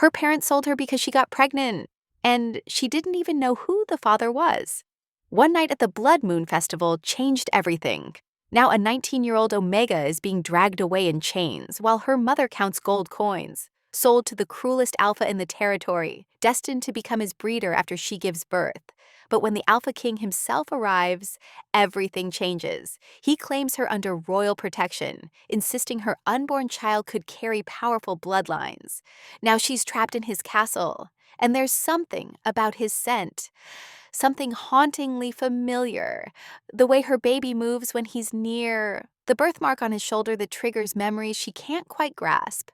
Her parents sold her because she got pregnant, and she didn't even know who the father was. One night at the Blood Moon Festival changed everything. Now a 19-year-old Omega is being dragged away in chains while her mother counts gold coins, sold to the cruelest alpha in the territory, destined to become his breeder after she gives birth. But when the Alpha King himself arrives, everything changes. He claims her under royal protection, insisting her unborn child could carry powerful bloodlines. Now she's trapped in his castle, and there's something about his scent. Something hauntingly familiar. The way her baby moves when he's near. The birthmark on his shoulder that triggers memories she can't quite grasp.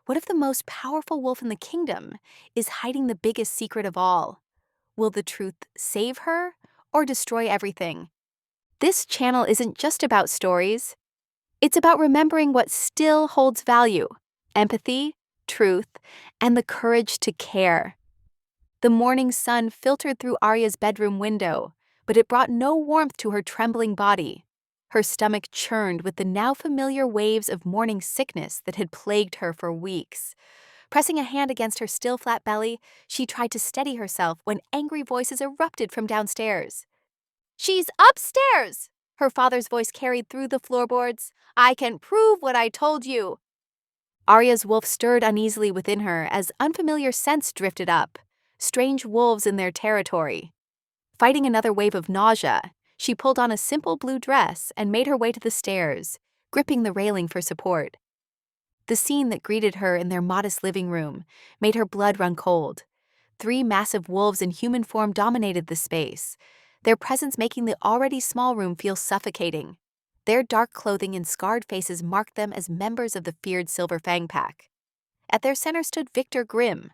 What if the most powerful wolf in the kingdom is hiding the biggest secret of all? Will the truth save her or destroy everything? This channel isn't just about stories. It's about remembering what still holds value: empathy, truth, and the courage to care. The morning sun filtered through Arya's bedroom window, but it brought no warmth to her trembling body. Her stomach churned with the now familiar waves of morning sickness that had plagued her for weeks. Pressing a hand against her still flat belly, she tried to steady herself when angry voices erupted from downstairs. "She's upstairs!" Her father's voice carried through the floorboards. "I can prove what I told you." Arya's wolf stirred uneasily within her as unfamiliar scents drifted up. Strange wolves in their territory. Fighting another wave of nausea, she pulled on a simple blue dress and made her way to the stairs, gripping the railing for support. The scene that greeted her in their modest living room made her blood run cold. 3 massive wolves in human form dominated the space, their presence making the already small room feel suffocating. Their dark clothing and scarred faces marked them as members of the feared Silver Fang Pack. At their center stood Victor Grimm,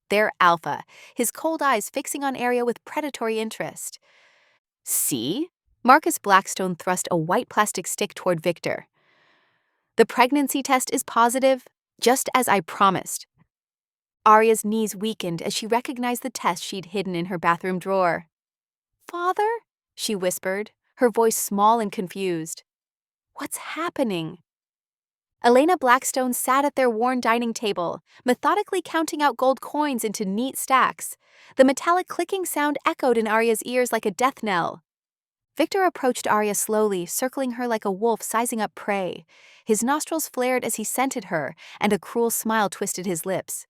their alpha, his cold eyes fixing on Arya with predatory interest. "See?" Marcus Blackstone thrust a white plastic stick toward Victor. "The pregnancy test is positive, just as I promised." Arya's knees weakened as she recognized the test she'd hidden in her bathroom drawer. "Father?" she whispered, her voice small and confused. "What's happening?" Elena Blackstone sat at their worn dining table, methodically counting out gold coins into neat stacks. The metallic clicking sound echoed in Arya's ears like a death knell. Victor approached Arya slowly, circling her like a wolf sizing up prey. His nostrils flared as he scented her, and a cruel smile twisted his lips.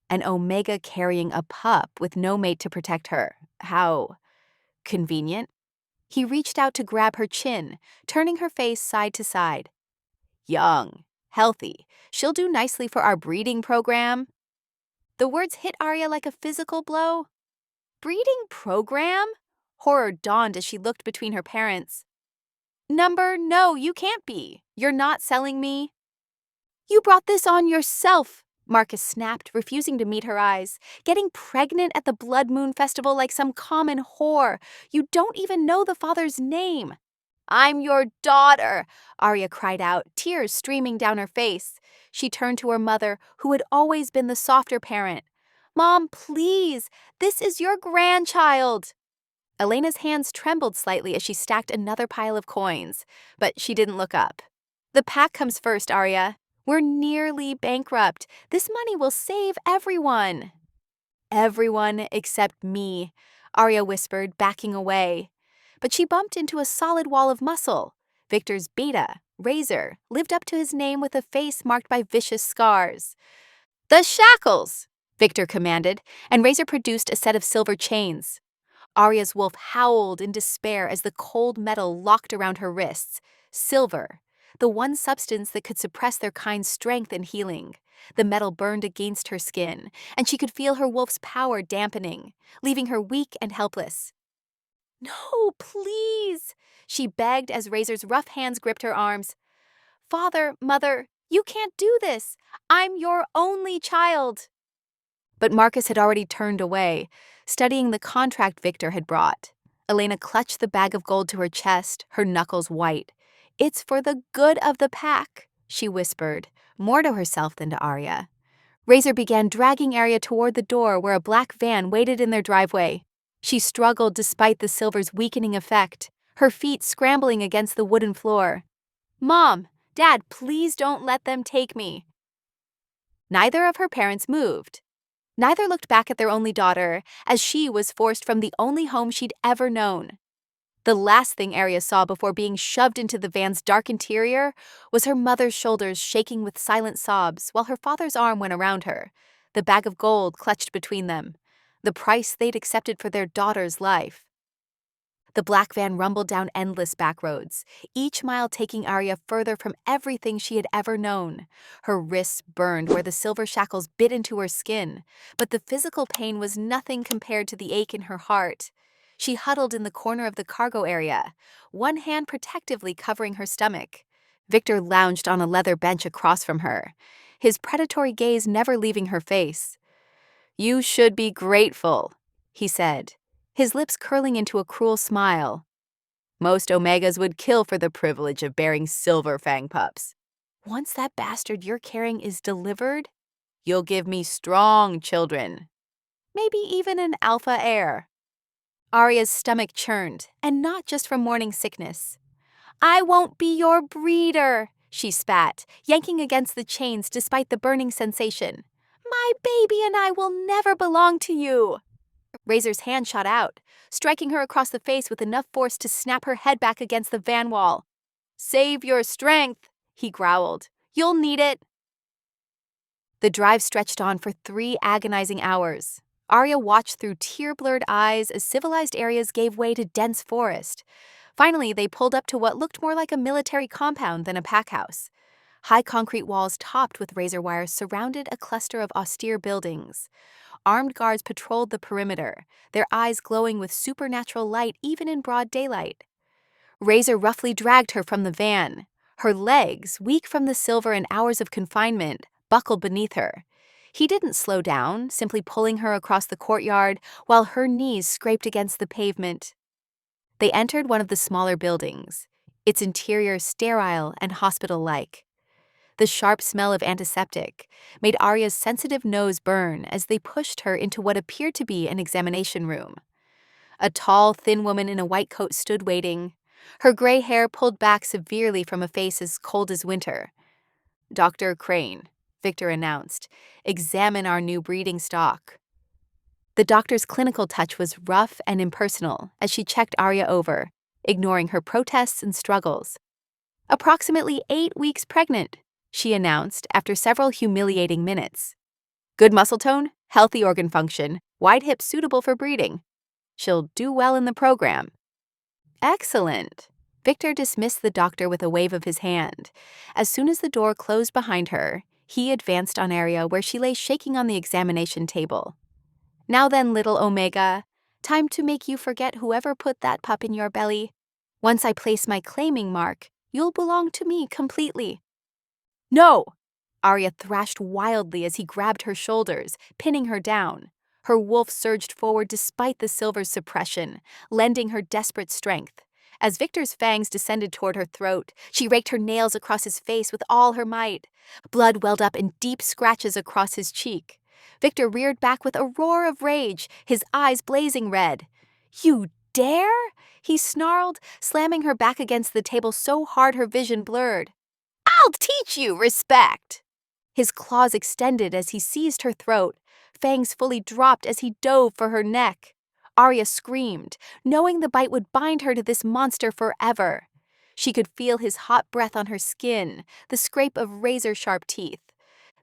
An Omega carrying a pup with no mate to protect her. How convenient. He reached out to grab her chin, turning her face side to side. "Young, healthy. She'll do nicely for our breeding program." The words hit Arya like a physical blow. "Breeding program?" Horror dawned as she looked between her parents. No, you can't be. You're not selling me." "You brought this on yourself," Marcus snapped, refusing to meet her eyes. "Getting pregnant at the Blood Moon Festival like some common whore. You don't even know the father's name." "I'm your daughter," Arya cried out, tears streaming down her face. She turned to her mother, who had always been the softer parent. "Mom, please, this is your grandchild." Elena's hands trembled slightly as she stacked another pile of coins, but she didn't look up. "The pack comes first, Arya. We're nearly bankrupt. This money will save everyone." "Everyone except me," Arya whispered, backing away. But she bumped into a solid wall of muscle. Victor's beta, Razor, lived up to his name with a face marked by vicious scars. "The shackles!" Victor commanded, and Razor produced a set of silver chains. Arya's wolf howled in despair as the cold metal locked around her wrists. Silver, the one substance that could suppress their kind's strength and healing. The metal burned against her skin, and she could feel her wolf's power dampening, leaving her weak and helpless. "No, please," she begged as Razor's rough hands gripped her arms. "Father, Mother, you can't do this. I'm your only child." But Marcus had already turned away, studying the contract Victor had brought. Elena clutched the bag of gold to her chest, her knuckles white. "It's for the good of the pack," she whispered, more to herself than to Arya. Razor began dragging Arya toward the door where a black van waited in their driveway. She struggled despite the silver's weakening effect, her feet scrambling against the wooden floor. "Mom, Dad, please don't let them take me." Neither of her parents moved. Neither looked back at their only daughter, as she was forced from the only home she'd ever known. The last thing Arya saw before being shoved into the van's dark interior was her mother's shoulders shaking with silent sobs while her father's arm went around her, the bag of gold clutched between them, the price they'd accepted for their daughter's life. The black van rumbled down endless back roads, each mile taking Arya further from everything she had ever known. Her wrists burned where the silver shackles bit into her skin, but the physical pain was nothing compared to the ache in her heart. She huddled in the corner of the cargo area, one hand protectively covering her stomach. Victor lounged on a leather bench across from her, his predatory gaze never leaving her face. "You should be grateful," he said, his lips curling into a cruel smile. "Most Omegas would kill for the privilege of bearing silver fang pups. Once that bastard you're carrying is delivered, you'll give me strong children. Maybe even an alpha heir." Arya's stomach churned, and not just from morning sickness. "I won't be your breeder," she spat, yanking against the chains despite the burning sensation. "My baby and I will never belong to you." Razor's hand shot out, striking her across the face with enough force to snap her head back against the van wall. "Save your strength," he growled. "You'll need it." The drive stretched on for 3 agonizing hours. Arya watched through tear-blurred eyes as civilized areas gave way to dense forest. Finally, they pulled up to what looked more like a military compound than a pack house. High concrete walls topped with razor wires surrounded a cluster of austere buildings. Armed guards patrolled the perimeter, their eyes glowing with supernatural light even in broad daylight. Razor roughly dragged her from the van. Her legs, weak from the silver and hours of confinement, buckled beneath her. He didn't slow down, simply pulling her across the courtyard while her knees scraped against the pavement. They entered one of the smaller buildings, its interior sterile and hospital-like. The sharp smell of antiseptic made Arya's sensitive nose burn as they pushed her into what appeared to be an examination room. A tall, thin woman in a white coat stood waiting, her gray hair pulled back severely from a face as cold as winter. "Dr. Crane," Victor announced, "examine our new breeding stock." The doctor's clinical touch was rough and impersonal as she checked Arya over, ignoring her protests and struggles. "Approximately 8 weeks pregnant," she announced after several humiliating minutes. "Good muscle tone, healthy organ function, wide hips suitable for breeding. She'll do well in the program." "Excellent." Victor dismissed the doctor with a wave of his hand. As soon as the door closed behind her, he advanced on Arya where she lay shaking on the examination table. "Now then, little Omega, time to make you forget whoever put that pup in your belly. Once I place my claiming mark, you'll belong to me completely." "No!" Arya thrashed wildly as he grabbed her shoulders, pinning her down. Her wolf surged forward despite the silver's suppression, lending her desperate strength. As Victor's fangs descended toward her throat, she raked her nails across his face with all her might. Blood welled up in deep scratches across his cheek. Victor reared back with a roar of rage, his eyes blazing red. "You dare?" he snarled, slamming her back against the table so hard her vision blurred. "I'll teach you respect!" His claws extended as he seized her throat, fangs fully dropped as he dove for her neck. Arya screamed, knowing the bite would bind her to this monster forever. She could feel his hot breath on her skin, the scrape of razor-sharp teeth.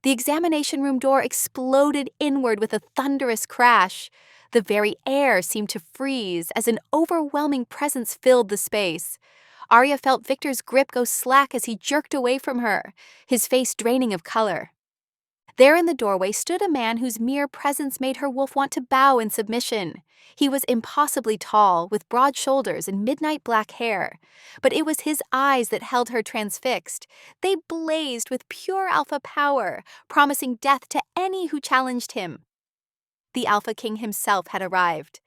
The examination room door exploded inward with a thunderous crash. The very air seemed to freeze as an overwhelming presence filled the space. Arya felt Victor's grip go slack as he jerked away from her, his face draining of color. There in the doorway stood a man whose mere presence made her wolf want to bow in submission. He was impossibly tall, with broad shoulders and midnight black hair. But it was his eyes that held her transfixed. They blazed with pure alpha power, promising death to any who challenged him. The Alpha King himself had arrived.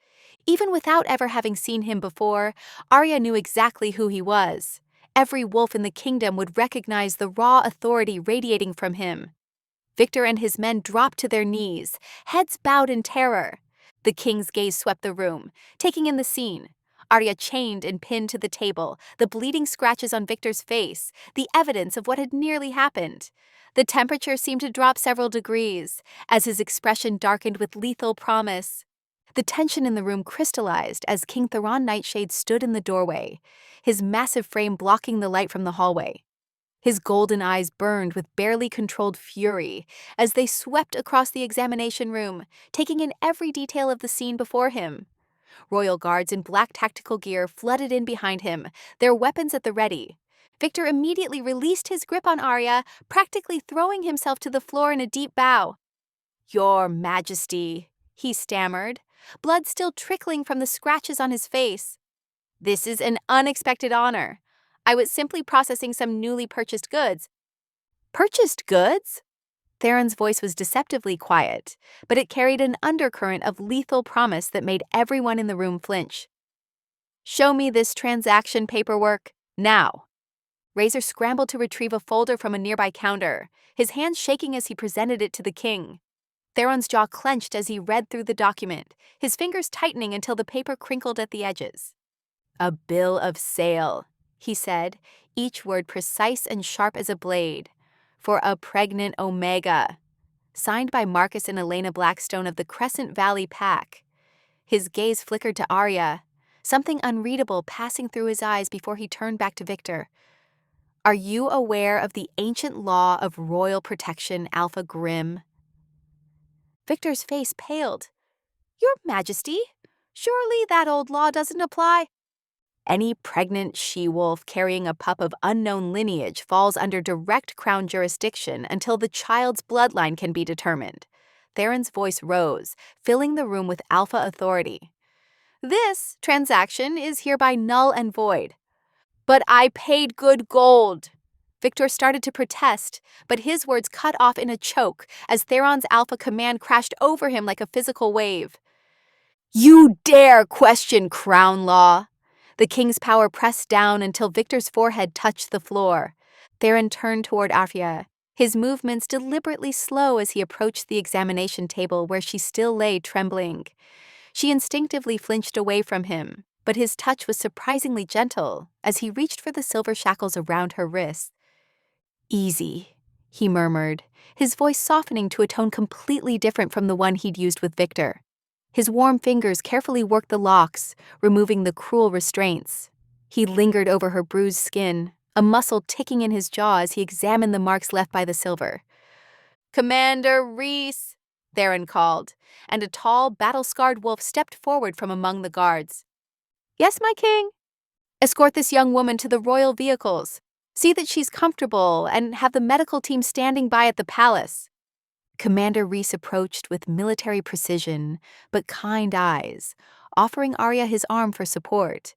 Even without ever having seen him before, Arya knew exactly who he was. Every wolf in the kingdom would recognize the raw authority radiating from him. Victor and his men dropped to their knees, heads bowed in terror. The king's gaze swept the room, taking in the scene. Arya chained and pinned to the table, the bleeding scratches on Victor's face, the evidence of what had nearly happened. The temperature seemed to drop several degrees, as his expression darkened with lethal promise. The tension in the room crystallized as King Theron Nightshade stood in the doorway, his massive frame blocking the light from the hallway. His golden eyes burned with barely controlled fury as they swept across the examination room, taking in every detail of the scene before him. Royal guards in black tactical gear flooded in behind him, their weapons at the ready. Victor immediately released his grip on Arya, practically throwing himself to the floor in a deep bow. "Your Majesty," he stammered, blood still trickling from the scratches on his face. "This is an unexpected honor. I was simply processing some newly purchased goods." "Purchased goods?" Theron's voice was deceptively quiet, but it carried an undercurrent of lethal promise that made everyone in the room flinch. "Show me this transaction paperwork, now." Razor scrambled to retrieve a folder from a nearby counter, his hands shaking as he presented it to the king. Theron's jaw clenched as he read through the document, his fingers tightening until the paper crinkled at the edges. "A bill of sale," he said, each word precise and sharp as a blade, "for a pregnant Omega," signed by Marcus and Elena Blackstone of the Crescent Valley Pack. His gaze flickered to Arya, something unreadable passing through his eyes before he turned back to Victor. "Are you aware of the ancient law of royal protection, Alpha Grim?" Victor's face paled. "Your Majesty, surely that old law doesn't apply." "Any pregnant she-wolf carrying a pup of unknown lineage falls under direct crown jurisdiction until the child's bloodline can be determined." Theron's voice rose, filling the room with alpha authority. "This transaction is hereby null and void." "But I paid good gold." Victor started to protest, but his words cut off in a choke as Theron's alpha command crashed over him like a physical wave. "You dare question crown law!" The king's power pressed down until Victor's forehead touched the floor. Theron turned toward Arya, his movements deliberately slow as he approached the examination table where she still lay trembling. She instinctively flinched away from him, but his touch was surprisingly gentle as he reached for the silver shackles around her wrists. "Easy," he murmured, his voice softening to a tone completely different from the one he'd used with Victor. His warm fingers carefully worked the locks, removing the cruel restraints. He lingered over her bruised skin, a muscle ticking in his jaw as he examined the marks left by the silver. "Commander Rhys," Theron called, and a tall, battle-scarred wolf stepped forward from among the guards. "Yes, my king?" "Escort this young woman to the royal vehicles. See that she's comfortable and have the medical team standing by at the palace." Commander Rhys approached with military precision but kind eyes, offering Arya his arm for support.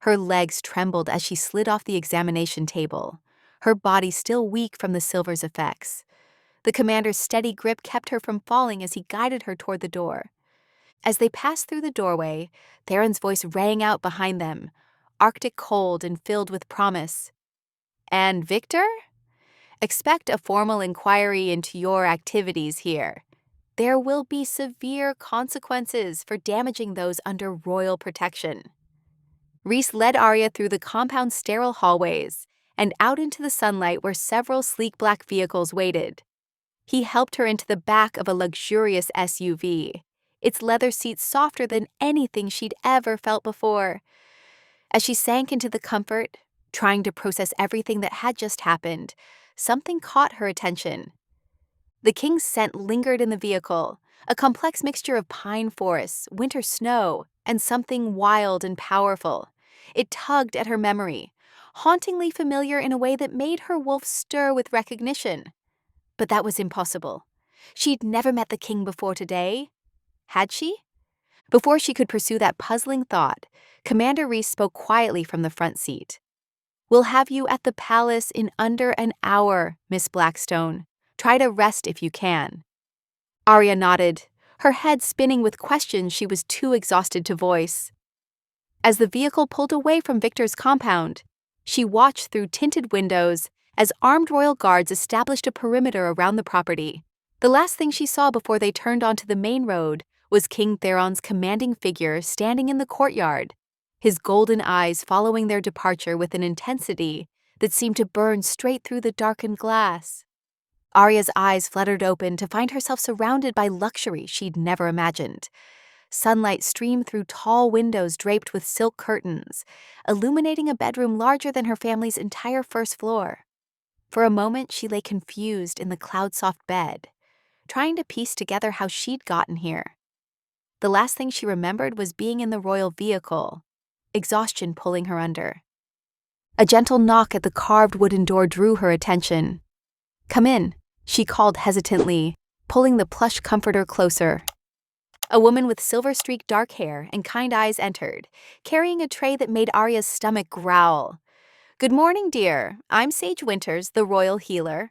Her legs trembled as she slid off the examination table, her body still weak from the silver's effects. The commander's steady grip kept her from falling as he guided her toward the door. As they passed through the doorway, Theron's voice rang out behind them, arctic cold and filled with promise. "And Victor? Expect a formal inquiry into your activities here. There will be severe consequences for damaging those under royal protection." Rhys led Arya through the compound's sterile hallways and out into the sunlight where several sleek black vehicles waited. He helped her into the back of a luxurious SUV, its leather seats softer than anything she'd ever felt before. As she sank into the comfort, trying to process everything that had just happened, something caught her attention. The king's scent lingered in the vehicle, a complex mixture of pine forests, winter snow, and something wild and powerful. It tugged at her memory, hauntingly familiar in a way that made her wolf stir with recognition. But that was impossible. She'd never met the king before today. Had she? Before she could pursue that puzzling thought, Commander Rhys spoke quietly from the front seat. "We'll have you at the palace in under an hour, Miss Blackstone. Try to rest if you can." Arya nodded, her head spinning with questions she was too exhausted to voice. As the vehicle pulled away from Victor's compound, she watched through tinted windows as armed royal guards established a perimeter around the property. The last thing she saw before they turned onto the main road was King Theron's commanding figure standing in the courtyard, his golden eyes following their departure with an intensity that seemed to burn straight through the darkened glass. Arya's eyes fluttered open to find herself surrounded by luxury she'd never imagined. Sunlight streamed through tall windows draped with silk curtains, illuminating a bedroom larger than her family's entire first floor. For a moment, she lay confused in the cloud-soft bed, trying to piece together how she'd gotten here. The last thing she remembered was being in the royal vehicle, exhaustion pulling her under. A gentle knock at the carved wooden door drew her attention. "Come in," she called hesitantly, pulling the plush comforter closer. A woman with silver-streaked dark hair and kind eyes entered, carrying a tray that made Arya's stomach growl. "Good morning, dear. I'm Sage Winters, the royal healer."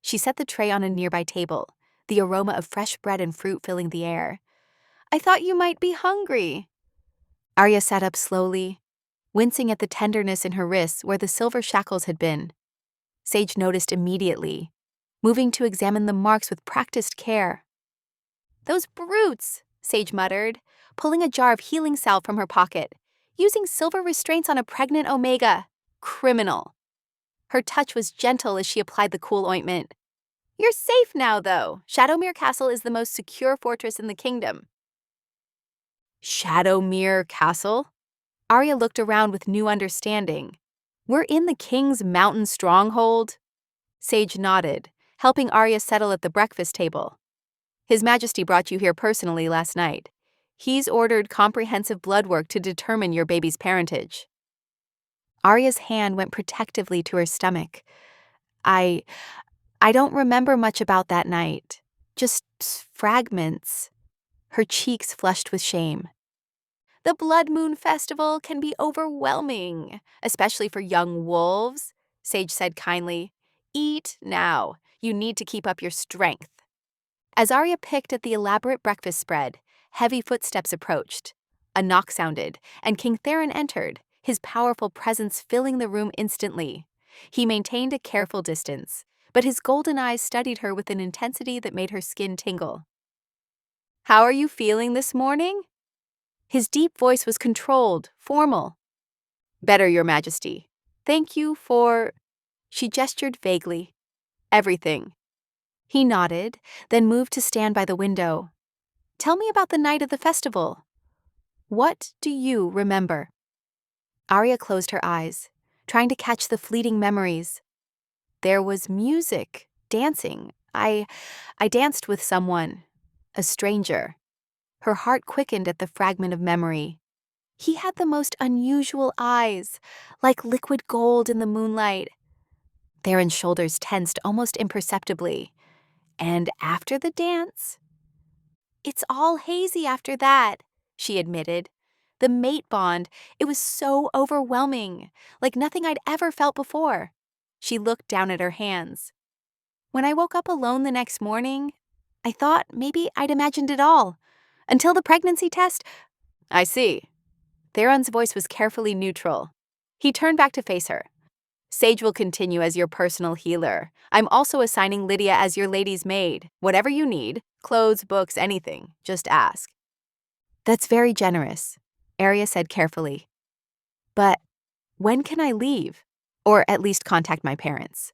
She set the tray on a nearby table, the aroma of fresh bread and fruit filling the air. "I thought you might be hungry." Arya sat up slowly, wincing at the tenderness in her wrists where the silver shackles had been. Sage noticed immediately, moving to examine the marks with practiced care. "Those brutes," Sage muttered, pulling a jar of healing salve from her pocket. "Using silver restraints on a pregnant Omega. Criminal." Her touch was gentle as she applied the cool ointment. "You're safe now, though. Shadowmere Castle is the most secure fortress in the kingdom." Shadowmere Castle? Arya looked around with new understanding. "We're in the king's mountain stronghold?" Sage nodded, helping Arya settle at the breakfast table. "His Majesty brought you here personally last night. He's ordered comprehensive blood work to determine your baby's parentage." Arya's hand went protectively to her stomach. I don't remember much about that night. Just fragments." Her cheeks flushed with shame. "The Blood Moon Festival can be overwhelming, especially for young wolves," Sage said kindly. "Eat now. You need to keep up your strength." As Arya picked at the elaborate breakfast spread, heavy footsteps approached. A knock sounded, and King Theron entered, his powerful presence filling the room instantly. He maintained a careful distance, but his golden eyes studied her with an intensity that made her skin tingle. "How are you feeling this morning?" His deep voice was controlled, formal. "Better, Your Majesty. Thank you for—" She gestured vaguely. "Everything." He nodded, then moved to stand by the window. "Tell me about the night of the festival. What do you remember?" Arya closed her eyes, trying to catch the fleeting memories. "There was music, dancing. I danced with someone, a stranger." Her heart quickened at the fragment of memory. He had the most unusual eyes, like liquid gold in the moonlight. Theron's shoulders tensed almost imperceptibly. "And after the dance?" "It's all hazy after that," she admitted. "The mate bond, it was so overwhelming, like nothing I'd ever felt before." She looked down at her hands. "When I woke up alone the next morning, I thought maybe I'd imagined it all. Until the pregnancy test—" "I see." Theron's voice was carefully neutral. He turned back to face her. "Sage will continue as your personal healer. I'm also assigning Lydia as your lady's maid. Whatever you need, clothes, books, anything, just ask." "That's very generous," Arya said carefully. "But when can I leave? Or at least contact my parents?"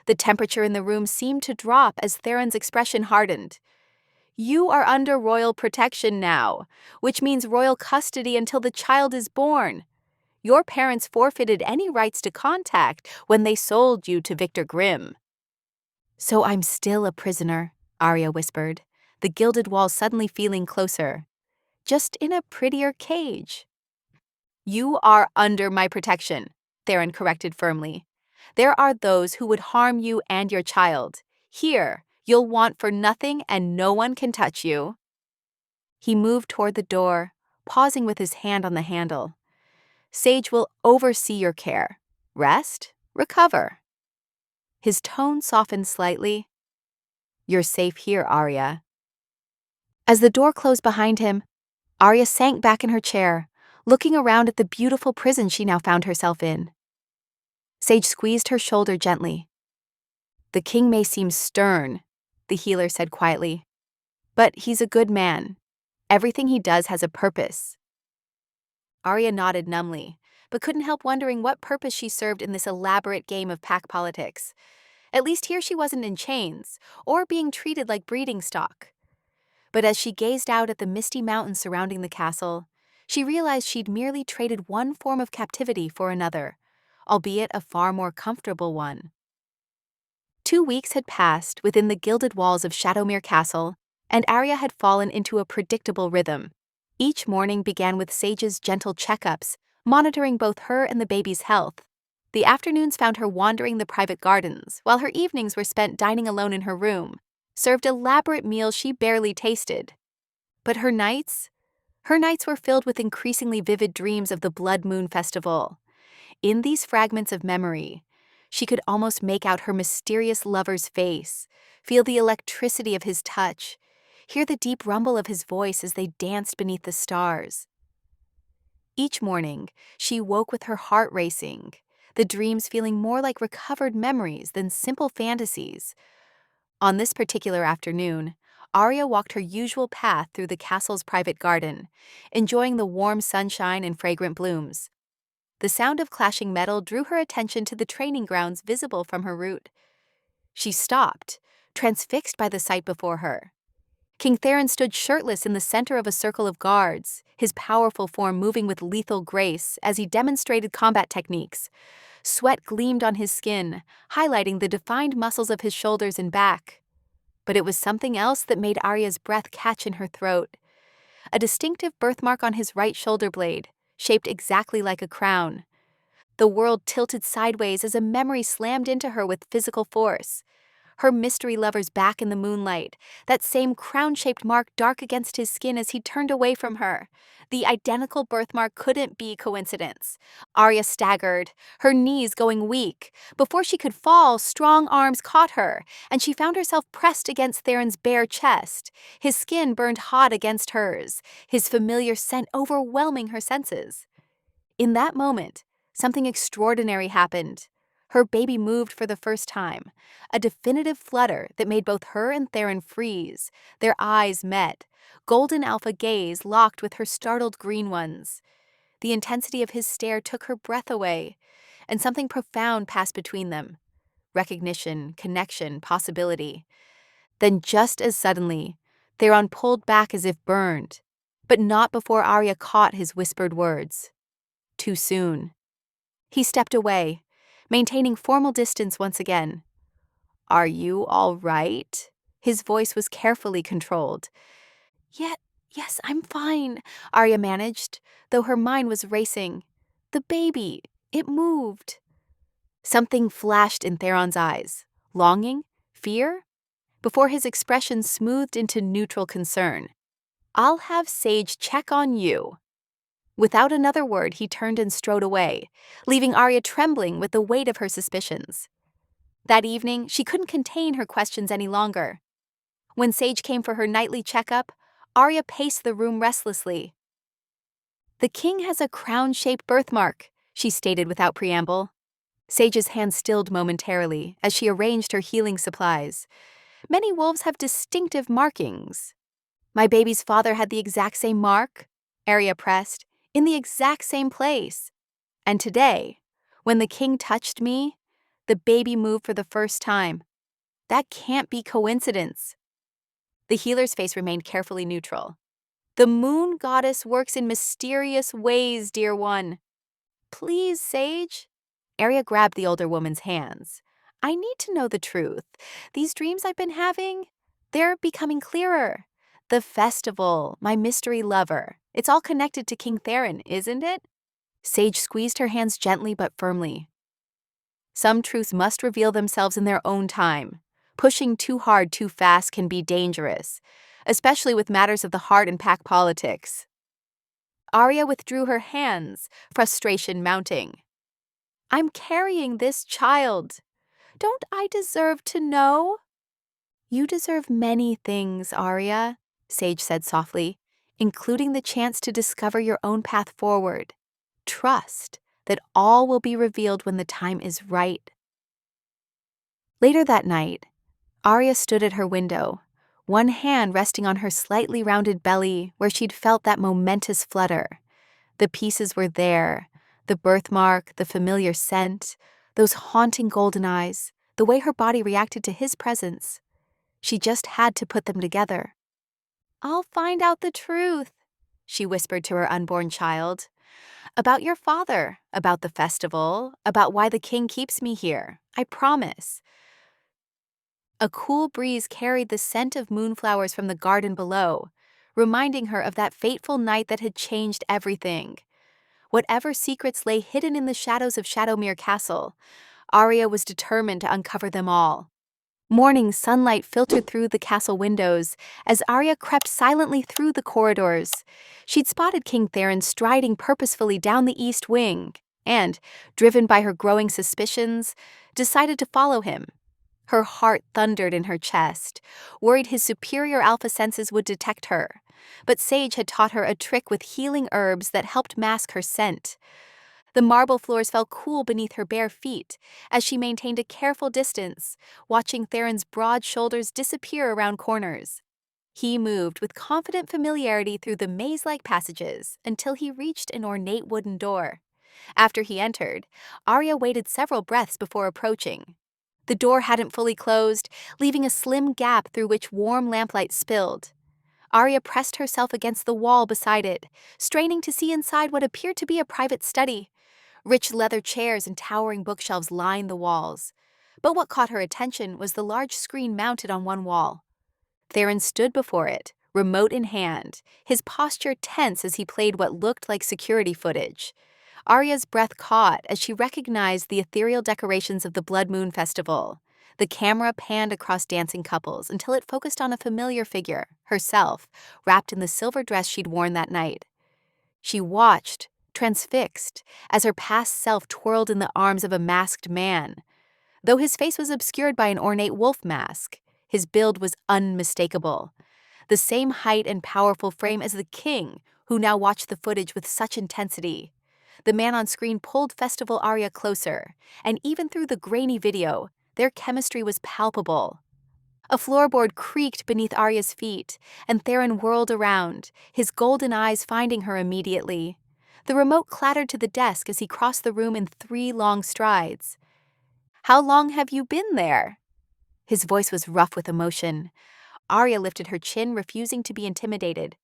The temperature in the room seemed to drop as Theron's expression hardened. "You are under royal protection now, which means royal custody until the child is born. Your parents forfeited any rights to contact when they sold you to Victor Grimm." "So I'm still a prisoner," Arya whispered, the gilded walls suddenly feeling closer. "Just in a prettier cage." "You are under my protection," Theron corrected firmly. "There are those who would harm you and your child. Here, you'll want for nothing and no one can touch you." He moved toward the door, pausing with his hand on the handle. "Sage will oversee your care. Rest, recover." His tone softened slightly. "You're safe here, Arya." As the door closed behind him, Arya sank back in her chair, looking around at the beautiful prison she now found herself in. Sage squeezed her shoulder gently. "The king may seem stern," the healer said quietly, "but he's a good man. Everything he does has a purpose." Arya nodded numbly, but couldn't help wondering what purpose she served in this elaborate game of pack politics. At least here she wasn't in chains, or being treated like breeding stock. But as she gazed out at the misty mountains surrounding the castle, she realized she'd merely traded one form of captivity for another, albeit a far more comfortable one. 2 weeks had passed within the gilded walls of Shadowmere Castle, and Arya had fallen into a predictable rhythm. Each morning began with Sage's gentle checkups, monitoring both her and the baby's health. The afternoons found her wandering the private gardens, while her evenings were spent dining alone in her room, served elaborate meals she barely tasted. But her nights? Her nights were filled with increasingly vivid dreams of the Blood Moon Festival. In these fragments of memory, she could almost make out her mysterious lover's face, feel the electricity of his touch, hear the deep rumble of his voice as they danced beneath the stars. Each morning, she woke with her heart racing, the dreams feeling more like recovered memories than simple fantasies. On this particular afternoon, Arya walked her usual path through the castle's private garden, enjoying the warm sunshine and fragrant blooms. The sound of clashing metal drew her attention to the training grounds visible from her route. She stopped, transfixed by the sight before her. King Theron stood shirtless in the center of a circle of guards, his powerful form moving with lethal grace as he demonstrated combat techniques. Sweat gleamed on his skin, highlighting the defined muscles of his shoulders and back. But it was something else that made Arya's breath catch in her throat. A distinctive birthmark on his right shoulder blade, shaped exactly like a crown. The world tilted sideways as a memory slammed into her with physical force. Her mystery lover's back in the moonlight, that same crown-shaped mark dark against his skin as he turned away from her. The identical birthmark couldn't be coincidence. Arya staggered, her knees going weak. Before she could fall, strong arms caught her, and she found herself pressed against Theron's bare chest. His skin burned hot against hers, his familiar scent overwhelming her senses. In that moment, something extraordinary happened. Her baby moved for the first time, a definitive flutter that made both her and Theron freeze. Their eyes met, golden alpha gaze locked with her startled green ones. The intensity of his stare took her breath away, and something profound passed between them. Recognition, connection, possibility. Then just as suddenly, Theron pulled back as if burned, but not before Arya caught his whispered words. Too soon. He stepped away, maintaining formal distance once again. "Are you all right?" His voice was carefully controlled. Yes, I'm fine," Arya managed, though her mind was racing. The baby, it moved. Something flashed in Theron's eyes. Longing? Fear? Before his expression smoothed into neutral concern. "I'll have Sage check on you." Without another word, he turned and strode away, leaving Arya trembling with the weight of her suspicions. That evening, she couldn't contain her questions any longer. When Sage came for her nightly checkup, Arya paced the room restlessly. "The king has a crown-shaped birthmark," she stated without preamble. Sage's hand stilled momentarily as she arranged her healing supplies. "Many wolves have distinctive markings." "My baby's father had the exact same mark," Arya pressed, "in the exact same place. And today, when the king touched me, the baby moved for the first time. That can't be coincidence." The healer's face remained carefully neutral. "The moon goddess works in mysterious ways, dear one." "Please, Sage." Arya grabbed the older woman's hands. "I need to know the truth. These dreams I've been having, they're becoming clearer. The festival, my mystery lover, it's all connected to King Theron, isn't it?" Sage squeezed her hands gently but firmly. "Some truths must reveal themselves in their own time. Pushing too hard too fast can be dangerous, especially with matters of the heart and pack politics." Arya withdrew her hands, frustration mounting. "I'm carrying this child. Don't I deserve to know?" "You deserve many things, Arya," Sage said softly, "including the chance to discover your own path forward. Trust that all will be revealed when the time is right." Later that night, Arya stood at her window, one hand resting on her slightly rounded belly where she'd felt that momentous flutter. The pieces were there, the birthmark, the familiar scent, those haunting golden eyes, the way her body reacted to his presence. She just had to put them together. "I'll find out the truth," she whispered to her unborn child. "About your father, about the festival, about why the king keeps me here. I promise." A cool breeze carried the scent of moonflowers from the garden below, reminding her of that fateful night that had changed everything. Whatever secrets lay hidden in the shadows of Shadowmere Castle, Arya was determined to uncover them all. Morning sunlight filtered through the castle windows as Arya crept silently through the corridors. She'd spotted King Theron striding purposefully down the east wing and, driven by her growing suspicions, decided to follow him. Her heart thundered in her chest, worried his superior alpha senses would detect her. But Sage had taught her a trick with healing herbs that helped mask her scent. The marble floors felt cool beneath her bare feet as she maintained a careful distance, watching Theron's broad shoulders disappear around corners. He moved with confident familiarity through the maze-like passages until he reached an ornate wooden door. After he entered, Arya waited several breaths before approaching. The door hadn't fully closed, leaving a slim gap through which warm lamplight spilled. Arya pressed herself against the wall beside it, straining to see inside what appeared to be a private study. Rich leather chairs and towering bookshelves lined the walls. But what caught her attention was the large screen mounted on one wall. Theron stood before it, remote in hand, his posture tense as he played what looked like security footage. Arya's breath caught as she recognized the ethereal decorations of the Blood Moon Festival. The camera panned across dancing couples until it focused on a familiar figure, herself, wrapped in the silver dress she'd worn that night. She watched, transfixed, as her past self twirled in the arms of a masked man. Though his face was obscured by an ornate wolf mask, his build was unmistakable. The same height and powerful frame as the king, who now watched the footage with such intensity. The man on screen pulled Festival Arya closer, and even through the grainy video, their chemistry was palpable. A floorboard creaked beneath Arya's feet, and Theron whirled around, his golden eyes finding her immediately. The remote clattered to the desk as he crossed the room in 3 long strides. "How long have you been there?" His voice was rough with emotion. Arya lifted her chin, refusing to be intimidated.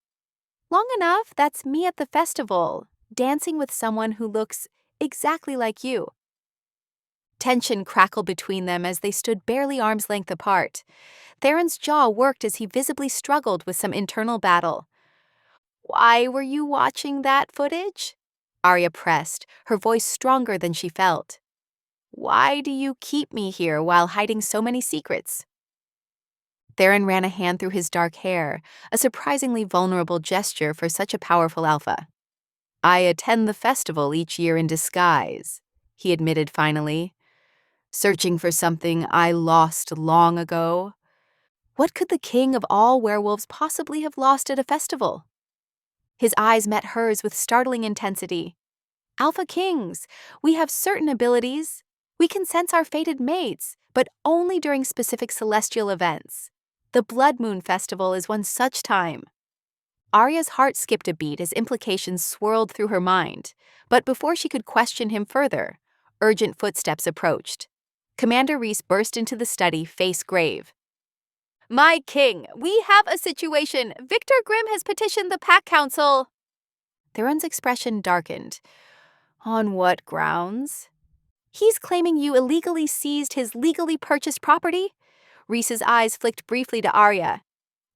"Long enough, that's me at the festival, dancing with someone who looks exactly like you." Tension crackled between them as they stood barely arm's length apart. Theron's jaw worked as he visibly struggled with some internal battle. "Why were you watching that footage?" Arya pressed, her voice stronger than she felt. "Why do you keep me here while hiding so many secrets?" Theron ran a hand through his dark hair, a surprisingly vulnerable gesture for such a powerful alpha. "I attend the festival each year in disguise," he admitted finally. "Searching for something I lost long ago." What could the king of all werewolves possibly have lost at a festival? His eyes met hers with startling intensity. "Alpha Kings, we have certain abilities. We can sense our fated mates, but only during specific celestial events. The Blood Moon Festival is one such time." Arya's heart skipped a beat as implications swirled through her mind, but before she could question him further, urgent footsteps approached. Commander Reese burst into the study, face grave. "My king, we have a situation. Victor Grimm has petitioned the Pack Council." Theron's expression darkened. "On what grounds?" "He's claiming you illegally seized his legally purchased property." Reese's eyes flicked briefly to Arya.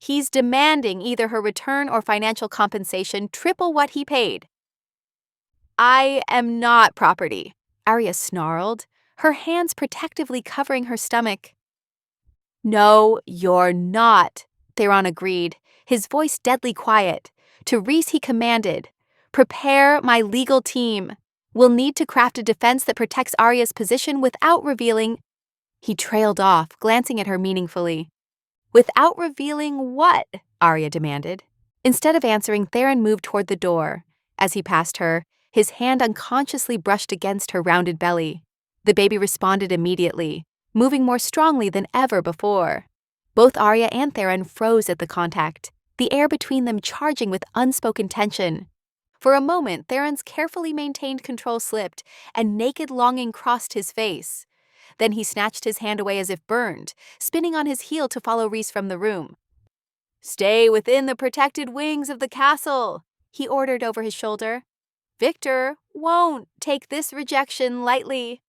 "He's demanding either her return or financial compensation triple what he paid." "I am not property," Arya snarled, her hands protectively covering her stomach. "No, you're not," Theron agreed, his voice deadly quiet. To Reese he commanded, "Prepare my legal team. We'll need to craft a defense that protects Arya's position without revealing—" He trailed off, glancing at her meaningfully. "Without revealing what?" Arya demanded. Instead of answering, Theron moved toward the door. As he passed her, his hand unconsciously brushed against her rounded belly. The baby responded immediately, moving more strongly than ever before. Both Arya and Theron froze at the contact, the air between them charging with unspoken tension. For a moment, Theron's carefully maintained control slipped, and naked longing crossed his face. Then he snatched his hand away as if burned, spinning on his heel to follow Rhys from the room. "Stay within the protected wings of the castle," he ordered over his shoulder. "Victor won't take this rejection lightly."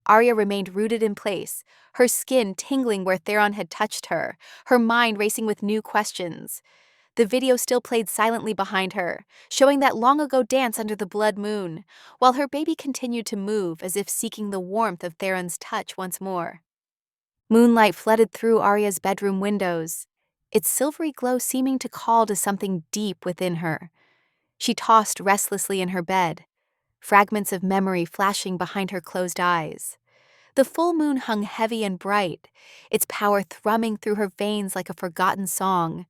Arya remained rooted in place, her skin tingling where Theron had touched her, her mind racing with new questions. The video still played silently behind her, showing that long-ago dance under the blood moon, while her baby continued to move as if seeking the warmth of Theron's touch once more. Moonlight flooded through Arya's bedroom windows, its silvery glow seeming to call to something deep within her. She tossed restlessly in her bed, fragments of memory flashing behind her closed eyes. The full moon hung heavy and bright, its power thrumming through her veins like a forgotten song.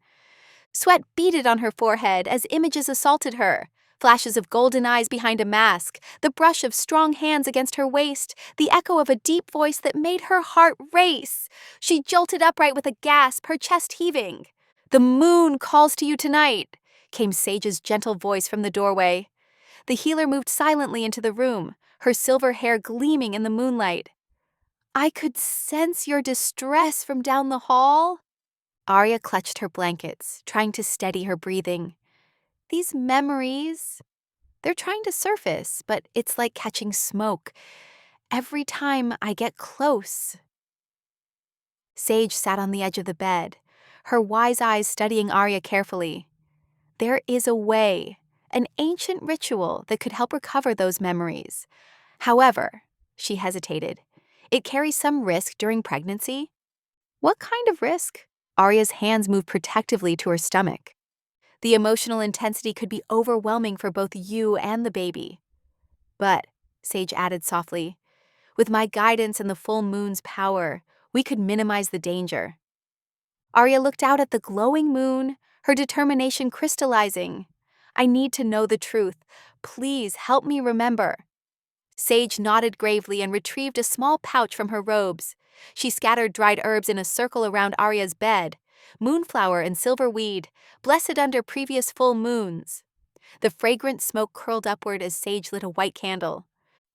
Sweat beaded on her forehead as images assaulted her. Flashes of golden eyes behind a mask, the brush of strong hands against her waist, the echo of a deep voice that made her heart race. She jolted upright with a gasp, her chest heaving. "The moon calls to you tonight," came Sage's gentle voice from the doorway. The healer moved silently into the room, her silver hair gleaming in the moonlight. "I could sense your distress from down the hall." Arya clutched her blankets, trying to steady her breathing. "These memories, they're trying to surface, but it's like catching smoke. Every time I get close." Sage sat on the edge of the bed, her wise eyes studying Arya carefully. There is a way, an ancient ritual that could help recover those memories. However, she hesitated, it carries some risk during pregnancy. What kind of risk? Arya's hands moved protectively to her stomach. The emotional intensity could be overwhelming for both you and the baby. But, Sage added softly, with my guidance and the full moon's power, we could minimize the danger. Arya looked out at the glowing moon, her determination crystallizing. "I need to know the truth. Please help me remember." Sage nodded gravely and retrieved a small pouch from her robes. She scattered dried herbs in a circle around Arya's bed, moonflower and silverweed, blessed under previous full moons. The fragrant smoke curled upward as Sage lit a white candle.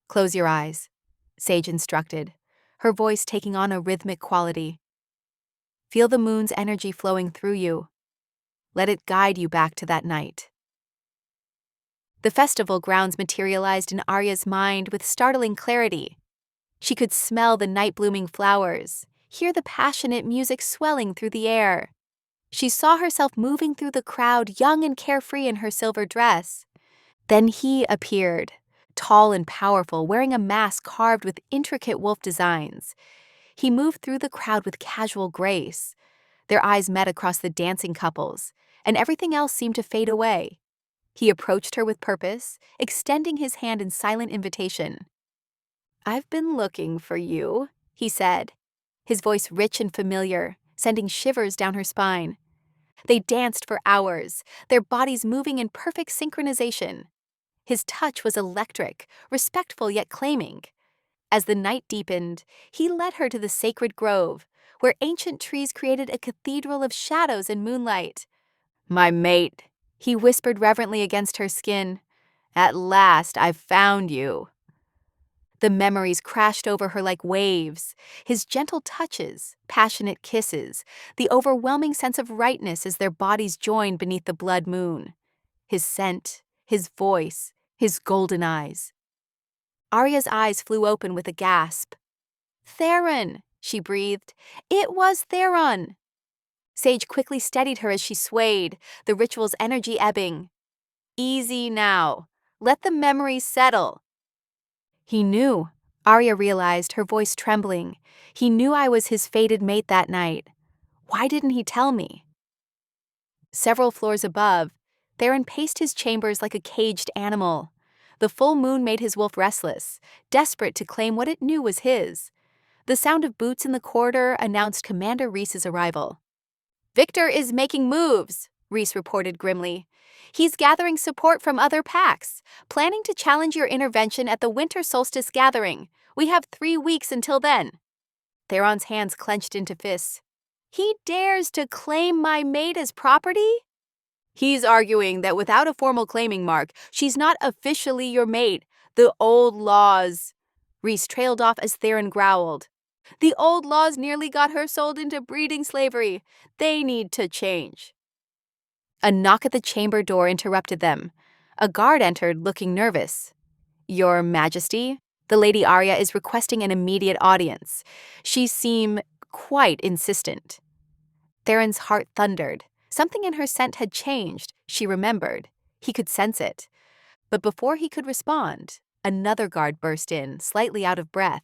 "Close your eyes," Sage instructed, her voice taking on a rhythmic quality. "Feel the moon's energy flowing through you. Let it guide you back to that night." The festival grounds materialized in Arya's mind with startling clarity. She could smell the night-blooming flowers, hear the passionate music swelling through the air. She saw herself moving through the crowd, young and carefree in her silver dress. Then he appeared, tall and powerful, wearing a mask carved with intricate wolf designs. He moved through the crowd with casual grace. Their eyes met across the dancing couples, and everything else seemed to fade away. He approached her with purpose, extending his hand in silent invitation. "I've been looking for you," he said, his voice rich and familiar, sending shivers down her spine. They danced for hours, their bodies moving in perfect synchronization. His touch was electric, respectful yet claiming. As the night deepened, he led her to the sacred grove, where ancient trees created a cathedral of shadows and moonlight. "My mate," he whispered reverently against her skin. "At last I've found you." The memories crashed over her like waves, his gentle touches, passionate kisses, the overwhelming sense of rightness as their bodies joined beneath the blood moon. His scent, his voice, his golden eyes. Arya's eyes flew open with a gasp. "Theron," she breathed. "It was Theron." Sage quickly steadied her as she swayed, the ritual's energy ebbing. "Easy now. Let the memories settle." He knew, Arya realized, her voice trembling. He knew I was his fated mate that night. Why didn't he tell me? Several floors above, Theron paced his chambers like a caged animal. The full moon made his wolf restless, desperate to claim what it knew was his. The sound of boots in the corridor announced Commander Rhys's arrival. "Victor is making moves," Rhys reported grimly. "He's gathering support from other packs, planning to challenge your intervention at the winter solstice gathering. We have 3 weeks until then." Theron's hands clenched into fists. "He dares to claim my mate as property?" He's arguing that without a formal claiming mark, she's not officially your mate. The old laws. Rhys trailed off as Theron growled. The old laws nearly got her sold into breeding slavery. They need to change. A knock at the chamber door interrupted them. A guard entered, looking nervous. Your Majesty, the Lady Arya is requesting an immediate audience. She seemed quite insistent. Theron's heart thundered. Something in her scent had changed, she remembered. He could sense it. But before he could respond, another guard burst in, slightly out of breath.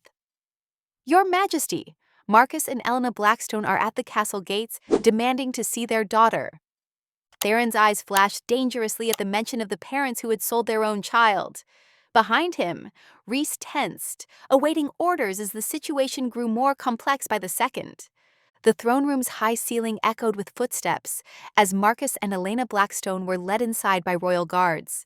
Your Majesty, Marcus and Elena Blackstone are at the castle gates, demanding to see their daughter. Theron's eyes flashed dangerously at the mention of the parents who had sold their own child. Behind him, Rhys tensed, awaiting orders as the situation grew more complex by the second. The throne room's high ceiling echoed with footsteps as Marcus and Elena Blackstone were led inside by royal guards.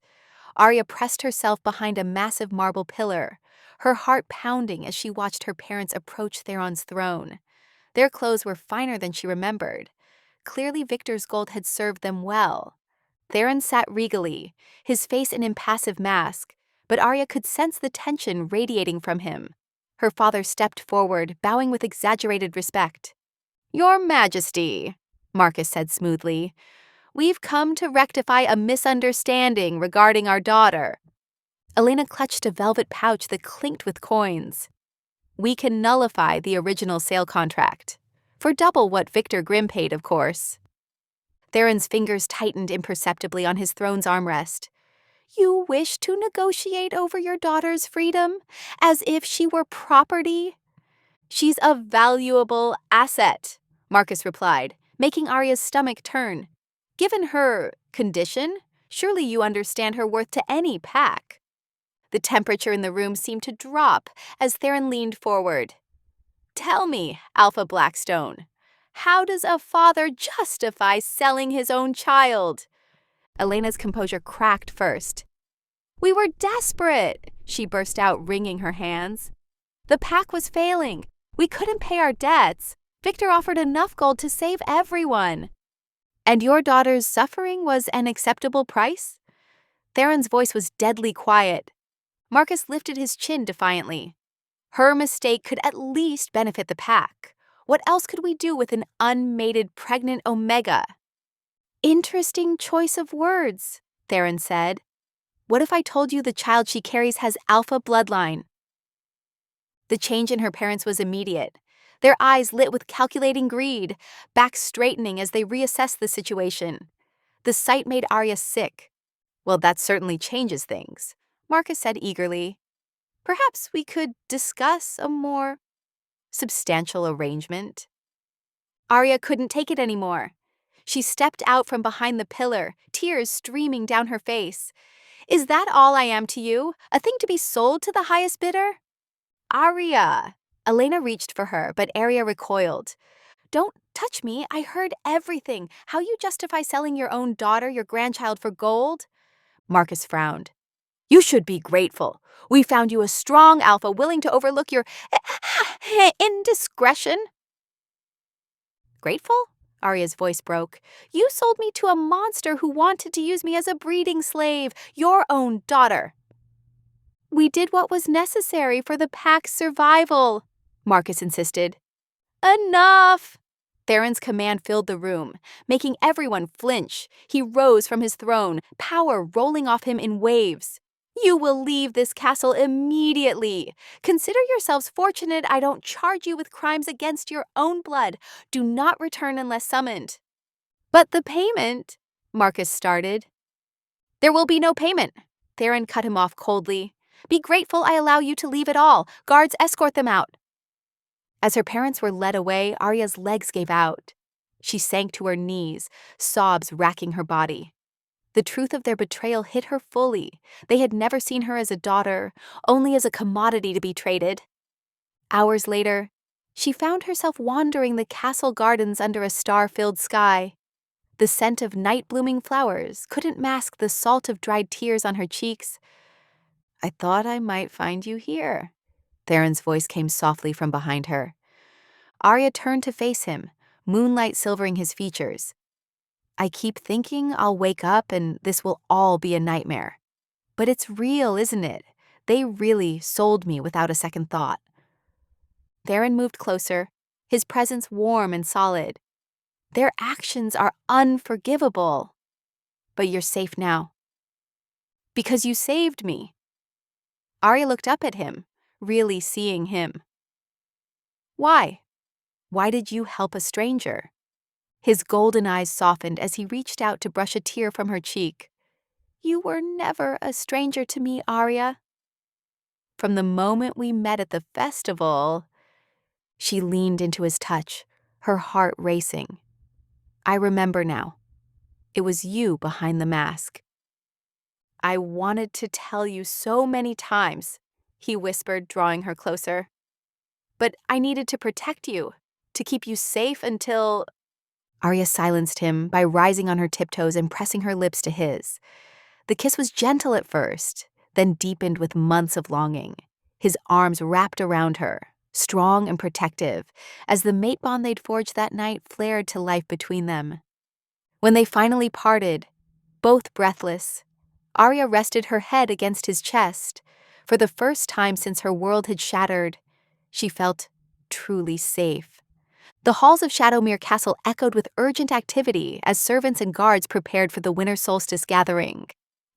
Arya pressed herself behind a massive marble pillar, her heart pounding as she watched her parents approach Theron's throne. Their clothes were finer than she remembered. Clearly Victor's gold had served them well. Theron sat regally, his face an impassive mask, but Arya could sense the tension radiating from him. Her father stepped forward, bowing with exaggerated respect. Your Majesty, Marcus said smoothly, we've come to rectify a misunderstanding regarding our daughter. Elena clutched a velvet pouch that clinked with coins. We can nullify the original sale contract. For double what Victor Grimm paid, of course. Theron's fingers tightened imperceptibly on his throne's armrest. You wish to negotiate over your daughter's freedom, as if she were property? She's a valuable asset, Marcus replied, making Arya's stomach turn. Given her condition, surely you understand her worth to any pack. The temperature in the room seemed to drop as Theron leaned forward. Tell me, Alpha Blackstone, how does a father justify selling his own child? Elena's composure cracked first. We were desperate, she burst out, wringing her hands. The pack was failing. We couldn't pay our debts. Victor offered enough gold to save everyone. And your daughter's suffering was an acceptable price? Theron's voice was deadly quiet. Marcus lifted his chin defiantly. Her mistake could at least benefit the pack. What else could we do with an unmated pregnant Omega? Interesting choice of words, Theron said. What if I told you the child she carries has alpha bloodline? The change in her parents was immediate. Their eyes lit with calculating greed, backs straightening as they reassessed the situation. The sight made Arya sick. Well, that certainly changes things, Marcus said eagerly. Perhaps we could discuss a more substantial arrangement. Arya couldn't take it anymore. She stepped out from behind the pillar, tears streaming down her face. Is that all I am to you? A thing to be sold to the highest bidder? Arya! Elena reached for her, but Arya recoiled. Don't touch me. I heard everything. How you justify selling your own daughter, your grandchild, for gold? Marcus frowned. You should be grateful. We found you a strong alpha willing to overlook your indiscretion. Grateful? Arya's voice broke. You sold me to a monster who wanted to use me as a breeding slave, your own daughter. We did what was necessary for the pack's survival, Marcus insisted. Enough! Theron's command filled the room, making everyone flinch. He rose from his throne, power rolling off him in waves. You will leave this castle immediately. Consider yourselves fortunate I don't charge you with crimes against your own blood. Do not return unless summoned. But the payment, Marcus started. There will be no payment. Theron cut him off coldly. Be grateful I allow you to leave at all. Guards, escort them out. As her parents were led away, Arya's legs gave out. She sank to her knees, sobs racking her body. The truth of their betrayal hit her fully. They had never seen her as a daughter, only as a commodity to be traded. Hours later, she found herself wandering the castle gardens under a star-filled sky. The scent of night-blooming flowers couldn't mask the salt of dried tears on her cheeks. I thought I might find you here. Theron's voice came softly from behind her. Arya turned to face him, moonlight silvering his features. I keep thinking I'll wake up and this will all be a nightmare. But it's real, isn't it? They really sold me without a second thought. Theron moved closer, his presence warm and solid. Their actions are unforgivable. But you're safe now. Because you saved me. Arya looked up at him, really seeing him. Why? Why did you help a stranger? His golden eyes softened as he reached out to brush a tear from her cheek. You were never a stranger to me, Arya. From the moment we met at the festival, she leaned into his touch, her heart racing. I remember now. It was you behind the mask. I wanted to tell you so many times, he whispered, drawing her closer. But I needed to protect you, to keep you safe until... Arya silenced him by rising on her tiptoes and pressing her lips to his. The kiss was gentle at first, then deepened with months of longing. His arms wrapped around her, strong and protective, as the mate bond they'd forged that night flared to life between them. When they finally parted, both breathless, Arya rested her head against his chest. For the first time since her world had shattered, she felt truly safe. The halls of Shadowmere Castle echoed with urgent activity as servants and guards prepared for the winter solstice gathering.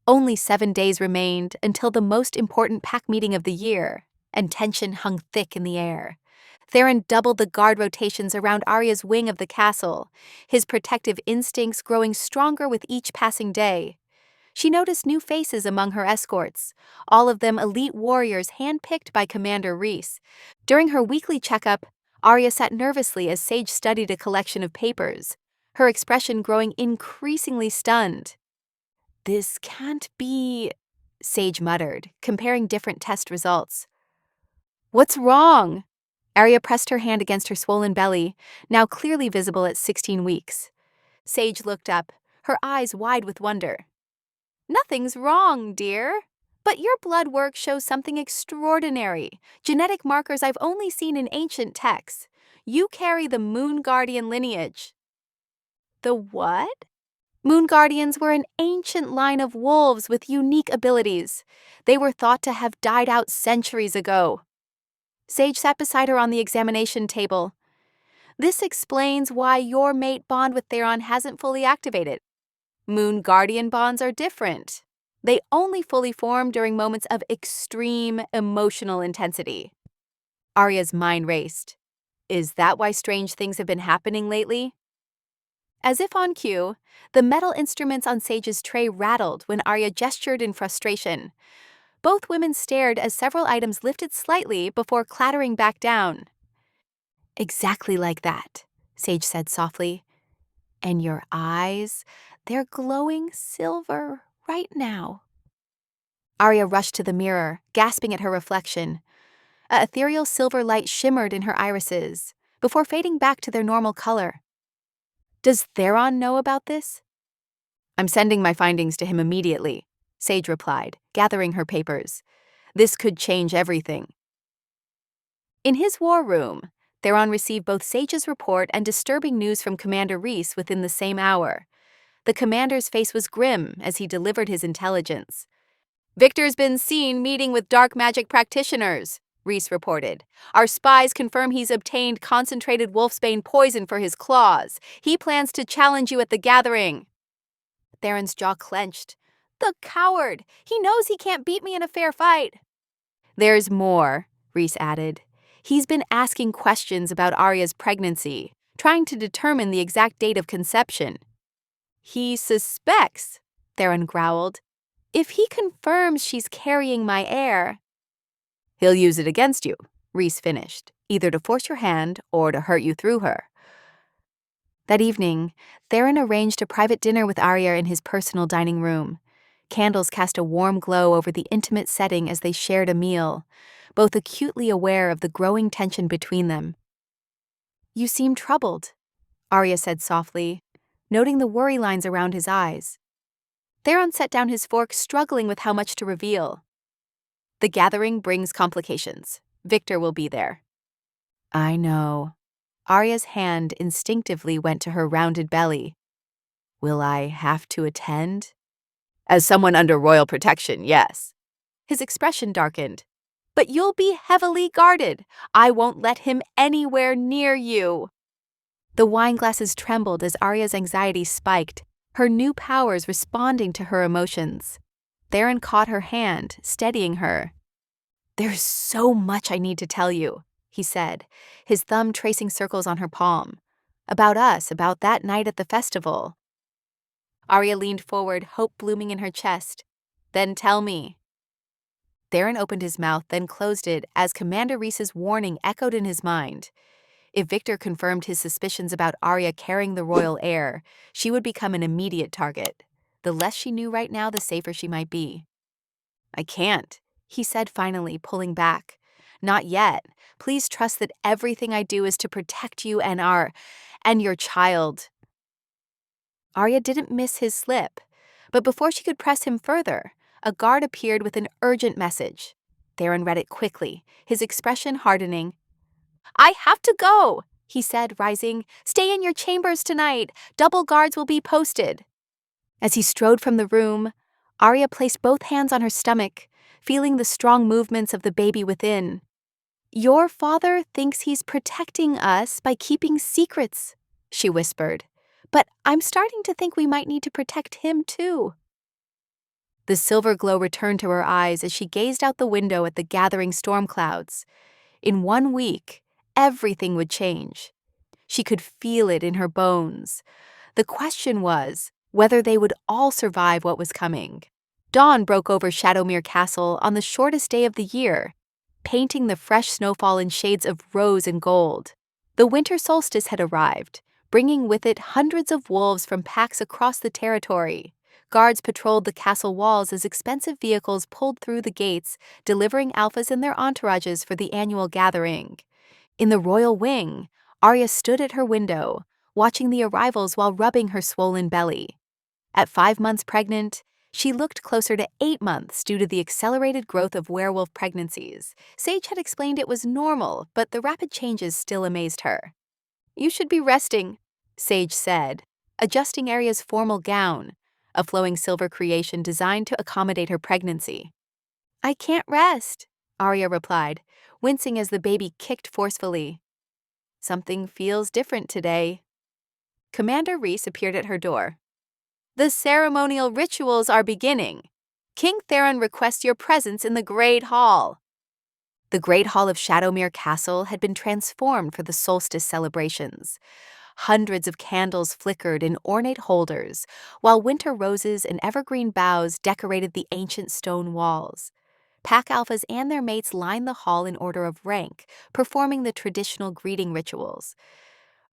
Only 7 days remained until the most important pack meeting of the year, and tension hung thick in the air. Theron doubled the guard rotations around Arya's wing of the castle, his protective instincts growing stronger with each passing day. She noticed new faces among her escorts, all of them elite warriors handpicked by Commander Rhys. During her weekly checkup, Arya sat nervously as Sage studied a collection of papers, her expression growing increasingly stunned. This can't be, Sage muttered, comparing different test results. What's wrong? Arya pressed her hand against her swollen belly, now clearly visible at 16 weeks. Sage looked up, her eyes wide with wonder. Nothing's wrong, dear. But your blood work shows something extraordinary, genetic markers I've only seen in ancient texts. You carry the Moon Guardian lineage. The what? Moon Guardians were an ancient line of wolves with unique abilities. They were thought to have died out centuries ago. Sage sat beside her on the examination table. This explains why your mate bond with Theron hasn't fully activated. Moon Guardian bonds are different. They only fully form during moments of extreme emotional intensity. Arya's mind raced. Is that why strange things have been happening lately? As if on cue, the metal instruments on Sage's tray rattled when Arya gestured in frustration. Both women stared as several items lifted slightly before clattering back down. Exactly like that, Sage said softly. And your eyes, they're glowing silver right now. Arya rushed to the mirror, gasping at her reflection. A ethereal silver light shimmered in her irises, before fading back to their normal color. Does Theron know about this? I'm sending my findings to him immediately, Sage replied, gathering her papers. This could change everything. In his war room, Theron received both Sage's report and disturbing news from Commander Rhys within the same hour. The commander's face was grim as he delivered his intelligence. Victor's been seen meeting with dark magic practitioners, Rhys reported. Our spies confirm he's obtained concentrated wolfsbane poison for his claws. He plans to challenge you at the gathering. Theron's jaw clenched. The coward! He knows he can't beat me in a fair fight. There's more, Rhys added. He's been asking questions about Arya's pregnancy, trying to determine the exact date of conception. He suspects, Theron growled. If he confirms she's carrying my heir... He'll use it against you, Rhys finished, either to force your hand or to hurt you through her. That evening, Theron arranged a private dinner with Arya in his personal dining room. Candles cast a warm glow over the intimate setting as they shared a meal, both acutely aware of the growing tension between them. You seem troubled, Arya said softly, noting the worry lines around his eyes. Theron set down his fork, struggling with how much to reveal. The gathering brings complications. Victor will be there. I know. Arya's hand instinctively went to her rounded belly. Will I have to attend? As someone under royal protection, yes. His expression darkened. But you'll be heavily guarded. I won't let him anywhere near you. The wine glasses trembled as Arya's anxiety spiked, her new powers responding to her emotions. Theron caught her hand, steadying her. There's so much I need to tell you, he said, his thumb tracing circles on her palm. About us, about that night at the festival. Arya leaned forward, hope blooming in her chest. Then tell me. Theron opened his mouth, then closed it as Commander Rhys's warning echoed in his mind. If Victor confirmed his suspicions about Arya carrying the royal heir, she would become an immediate target. The less she knew right now, the safer she might be. I can't, he said finally, pulling back. Not yet. Please trust that everything I do is to protect you and your child. Arya didn't miss his slip, but before she could press him further, a guard appeared with an urgent message. Theron read it quickly, his expression hardening. I have to go, he said, rising. Stay in your chambers tonight. Double guards will be posted. As he strode from the room, Arya placed both hands on her stomach, feeling the strong movements of the baby within. Your father thinks he's protecting us by keeping secrets, she whispered. But I'm starting to think we might need to protect him too. The silver glow returned to her eyes as she gazed out the window at the gathering storm clouds. In 1 week, everything would change. She could feel it in her bones. The question was whether they would all survive what was coming. Dawn broke over Shadowmere Castle on the shortest day of the year, painting the fresh snowfall in shades of rose and gold. The winter solstice had arrived, bringing with it hundreds of wolves from packs across the territory. Guards patrolled the castle walls as expensive vehicles pulled through the gates, delivering alphas and their entourages for the annual gathering. In the royal wing, Arya stood at her window, watching the arrivals while rubbing her swollen belly. At 5 months pregnant, she looked closer to 8 months due to the accelerated growth of werewolf pregnancies. Sage had explained it was normal, but the rapid changes still amazed her. You should be resting, Sage said, adjusting Arya's formal gown, a flowing silver creation designed to accommodate her pregnancy. I can't rest, Arya replied, wincing as the baby kicked forcefully. Something feels different today. Commander Rhys appeared at her door. The ceremonial rituals are beginning. King Theron requests your presence in the Great Hall. The Great Hall of Shadowmere Castle had been transformed for the solstice celebrations. Hundreds of candles flickered in ornate holders, while winter roses and evergreen boughs decorated the ancient stone walls. Pack alphas and their mates lined the hall in order of rank, performing the traditional greeting rituals.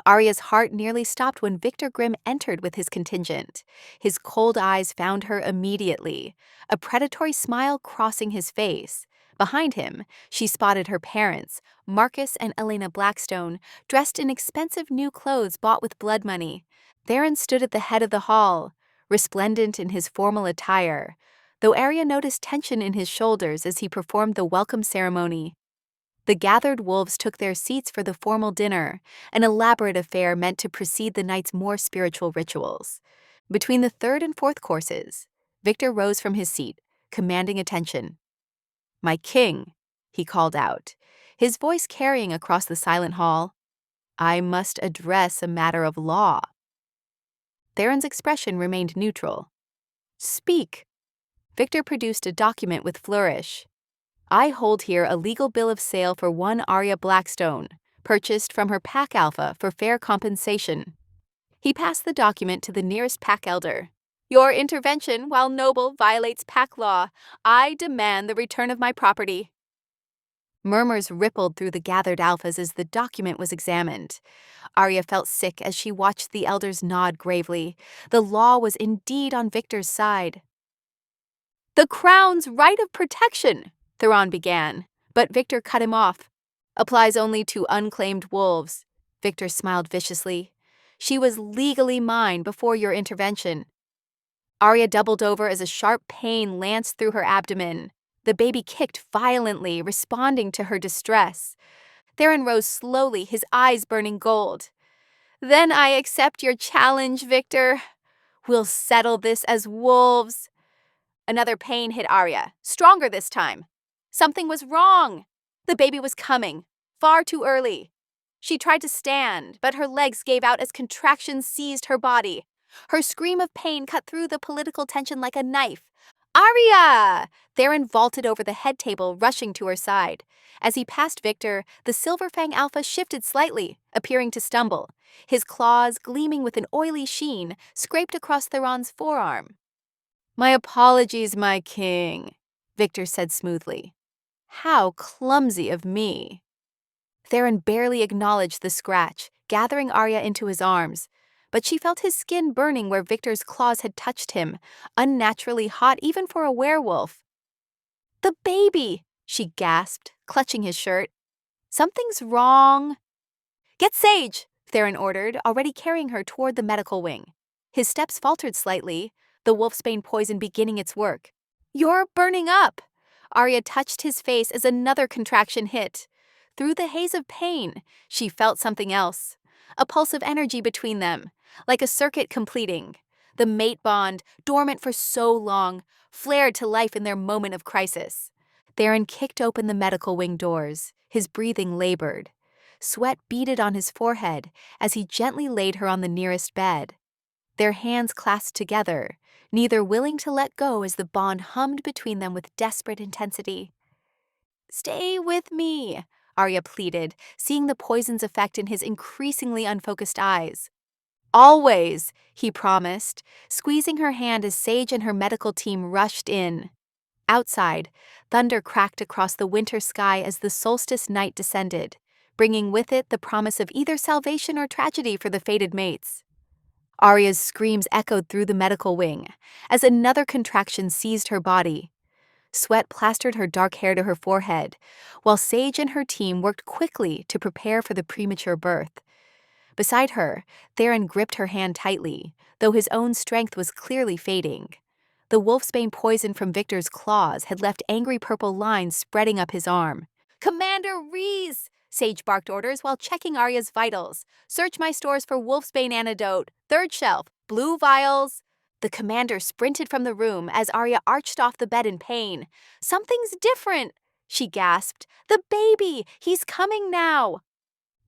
Arya's heart nearly stopped when Victor Grimm entered with his contingent. His cold eyes found her immediately, a predatory smile crossing his face. Behind him, she spotted her parents, Marcus and Elena Blackstone, dressed in expensive new clothes bought with blood money. Theron stood at the head of the hall, resplendent in his formal attire, though Arya noticed tension in his shoulders as he performed the welcome ceremony. The gathered wolves took their seats for the formal dinner, an elaborate affair meant to precede the night's more spiritual rituals. Between the third and fourth courses, Victor rose from his seat, commanding attention. My king, he called out, his voice carrying across the silent hall. I must address a matter of law. Theron's expression remained neutral. Speak. Victor produced a document with flourish. I hold here a legal bill of sale for one Arya Blackstone, purchased from her pack alpha for fair compensation. He passed the document to the nearest pack elder. Your intervention, while noble, violates pack law. I demand the return of my property. Murmurs rippled through the gathered alphas as the document was examined. Arya felt sick as she watched the elders nod gravely. The law was indeed on Victor's side. The crown's right of protection, Theron began, but Victor cut him off. Applies only to unclaimed wolves. Victor smiled viciously. She was legally mine before your intervention. Arya doubled over as a sharp pain lanced through her abdomen. The baby kicked violently, responding to her distress. Theron rose slowly, his eyes burning gold. Then I accept your challenge, Victor. We'll settle this as wolves. Another pain hit Arya, stronger this time. Something was wrong. The baby was coming, far too early. She tried to stand, but her legs gave out as contractions seized her body. Her scream of pain cut through the political tension like a knife. Arya! Theron vaulted over the head table, rushing to her side. As he passed Victor, the Silver Fang Alpha shifted slightly, appearing to stumble. His claws, gleaming with an oily sheen, scraped across Theron's forearm. "My apologies, my king," Victor said smoothly. "How clumsy of me." Theron barely acknowledged the scratch, gathering Arya into his arms, but she felt his skin burning where Victor's claws had touched him, unnaturally hot even for a werewolf. "The baby!" she gasped, clutching his shirt. "Something's wrong." "Get Sage!" Theron ordered, already carrying her toward the medical wing. His steps faltered slightly, the wolfsbane poison beginning its work. "You're burning up!" Arya touched his face as another contraction hit. Through the haze of pain, she felt something else. A pulse of energy between them, like a circuit completing. The mate bond, dormant for so long, flared to life in their moment of crisis. Theron kicked open the medical wing doors, his breathing labored. Sweat beaded on his forehead as he gently laid her on the nearest bed. Their hands clasped together, neither willing to let go as the bond hummed between them with desperate intensity. "Stay with me," Arya pleaded, seeing the poison's effect in his increasingly unfocused eyes. "Always," he promised, squeezing her hand as Sage and her medical team rushed in. Outside, thunder cracked across the winter sky as the solstice night descended, bringing with it the promise of either salvation or tragedy for the fated mates. Arya's screams echoed through the medical wing as another contraction seized her body. Sweat plastered her dark hair to her forehead, while Sage and her team worked quickly to prepare for the premature birth. Beside her, Theron gripped her hand tightly, though his own strength was clearly fading. The wolfsbane poison from Victor's claws had left angry purple lines spreading up his arm. "Commander Reese!" Sage barked orders while checking Arya's vitals. "Search my stores for wolfsbane antidote, third shelf, blue vials." The commander sprinted from the room as Arya arched off the bed in pain. "Something's different," she gasped. "The baby! He's coming now!"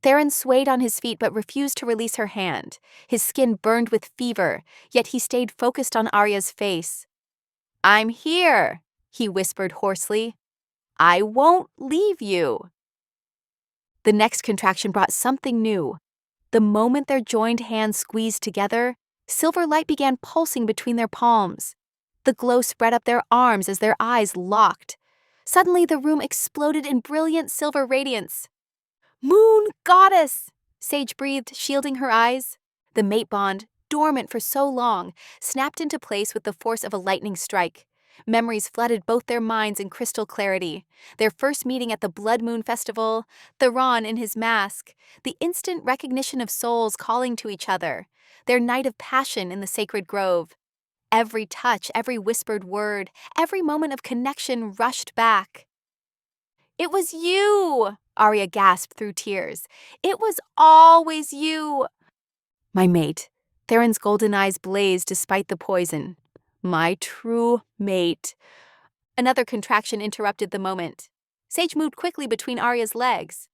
Theron swayed on his feet but refused to release her hand. His skin burned with fever, yet he stayed focused on Arya's face. "I'm here," he whispered hoarsely. "I won't leave you." The next contraction brought something new. The moment their joined hands squeezed together, silver light began pulsing between their palms. The glow spread up their arms as their eyes locked. Suddenly, the room exploded in brilliant silver radiance. "Moon goddess!" Sage breathed, shielding her eyes. The mate bond, dormant for so long, snapped into place with the force of a lightning strike. Memories flooded both their minds in crystal clarity. Their first meeting at the Blood Moon Festival, Theron in his mask, the instant recognition of souls calling to each other, their night of passion in the sacred grove. Every touch, every whispered word, every moment of connection rushed back. "It was you!" Arya gasped through tears. "It was always you!" "My mate." Theron's golden eyes blazed despite the poison. "My true mate." Another contraction interrupted the moment. Sage moved quickly between Arya's legs.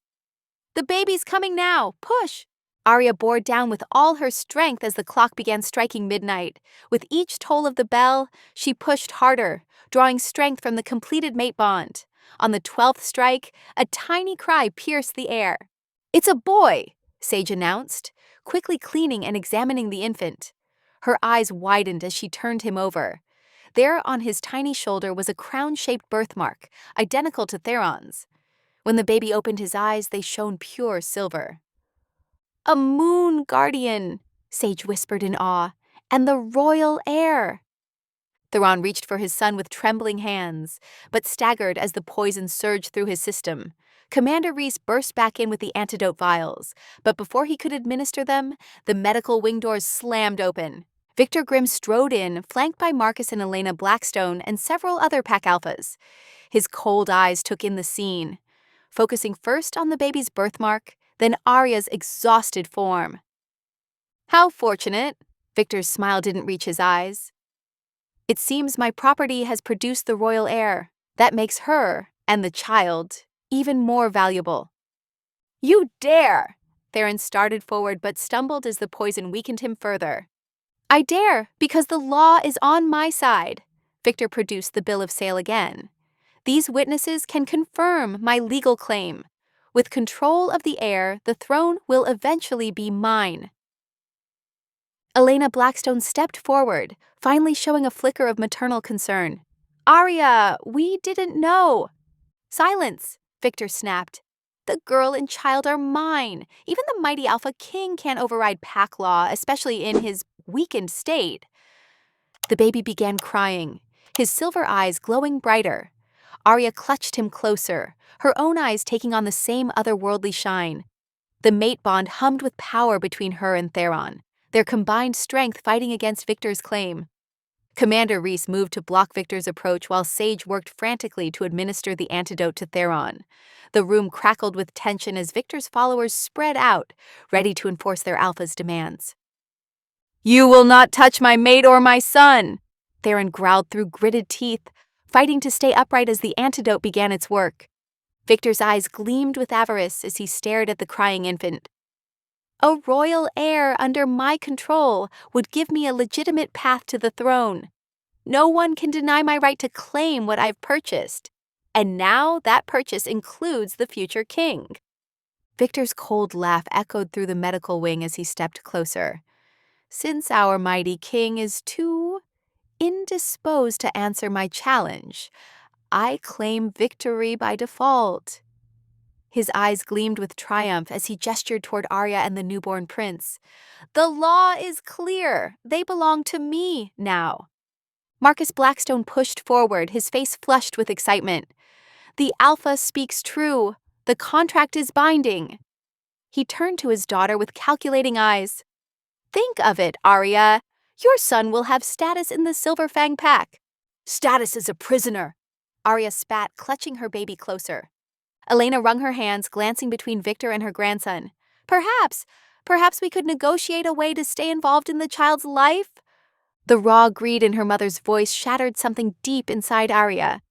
"The baby's coming now! Push!" Arya bore down with all her strength as the clock began striking midnight. With each toll of the bell, she pushed harder, drawing strength from the completed mate bond. On the 12th strike, a tiny cry pierced the air. "It's a boy," Sage announced, quickly cleaning and examining the infant. Her eyes widened as she turned him over. There on his tiny shoulder was a crown-shaped birthmark, identical to Theron's. When the baby opened his eyes, they shone pure silver. "A moon guardian," Sage whispered in awe, "and the royal heir." Theron reached for his son with trembling hands, but staggered as the poison surged through his system. Commander Reese burst back in with the antidote vials, but before he could administer them, the medical wing doors slammed open. Victor Grimm strode in, flanked by Marcus and Elena Blackstone and several other pack alphas. His cold eyes took in the scene, focusing first on the baby's birthmark, then Arya's exhausted form. "How fortunate," Victor's smile didn't reach his eyes. It seems my property has produced the royal heir. That makes her, and the child, even more valuable. You dare! Theron started forward but stumbled as the poison weakened him further. I dare, because the law is on my side. Victor produced the bill of sale again. These witnesses can confirm my legal claim. With control of the heir, the throne will eventually be mine. Elena Blackstone stepped forward, finally showing a flicker of maternal concern. Arya, we didn't know. Silence, Victor snapped. The girl and child are mine. Even the mighty Alpha King can't override pack law, especially in his weakened state. The baby began crying, his silver eyes glowing brighter. Arya clutched him closer, her own eyes taking on the same otherworldly shine. The mate bond hummed with power between her and Theron, their combined strength fighting against Victor's claim. Commander Reese moved to block Victor's approach while Sage worked frantically to administer the antidote to Theron. The room crackled with tension as Victor's followers spread out, ready to enforce their alpha's demands. You will not touch my mate or my son! Theron growled through gritted teeth, fighting to stay upright as the antidote began its work. Victor's eyes gleamed with avarice as he stared at the crying infant. A royal heir under my control would give me a legitimate path to the throne. No one can deny my right to claim what I've purchased. And now that purchase includes the future king. Victor's cold laugh echoed through the medical wing as he stepped closer. Since our mighty king is too indisposed to answer my challenge, I claim victory by default. His eyes gleamed with triumph as he gestured toward Arya and the newborn prince. The law is clear. They belong to me now. Marcus Blackstone pushed forward, his face flushed with excitement. The Alpha speaks true. The contract is binding. He turned to his daughter with calculating eyes. Think of it, Arya. Your son will have status in the Silver Fang Pack. Status as a prisoner. Arya spat, clutching her baby closer. Elena wrung her hands, glancing between Victor and her grandson. Perhaps we could negotiate a way to stay involved in the child's life? The raw greed in her mother's voice shattered something deep inside Arya.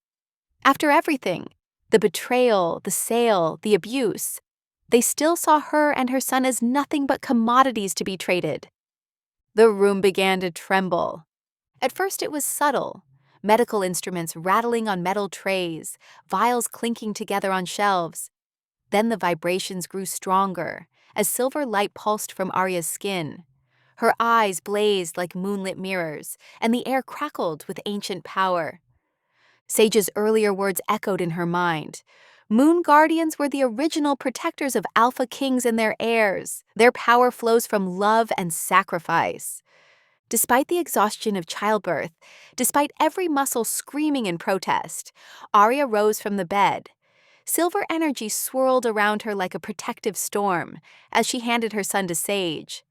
After everything, the betrayal, the sale, the abuse, they still saw her and her son as nothing but commodities to be traded. The room began to tremble. At first it was subtle. Medical instruments rattling on metal trays, vials clinking together on shelves. Then the vibrations grew stronger, as silver light pulsed from Arya's skin. Her eyes blazed like moonlit mirrors, and the air crackled with ancient power. Sage's earlier words echoed in her mind. Moon Guardians were the original protectors of Alpha Kings and their heirs. Their power flows from love and sacrifice. Despite the exhaustion of childbirth, despite every muscle screaming in protest, Arya rose from the bed. Silver energy swirled around her like a protective storm as she handed her son to Sage.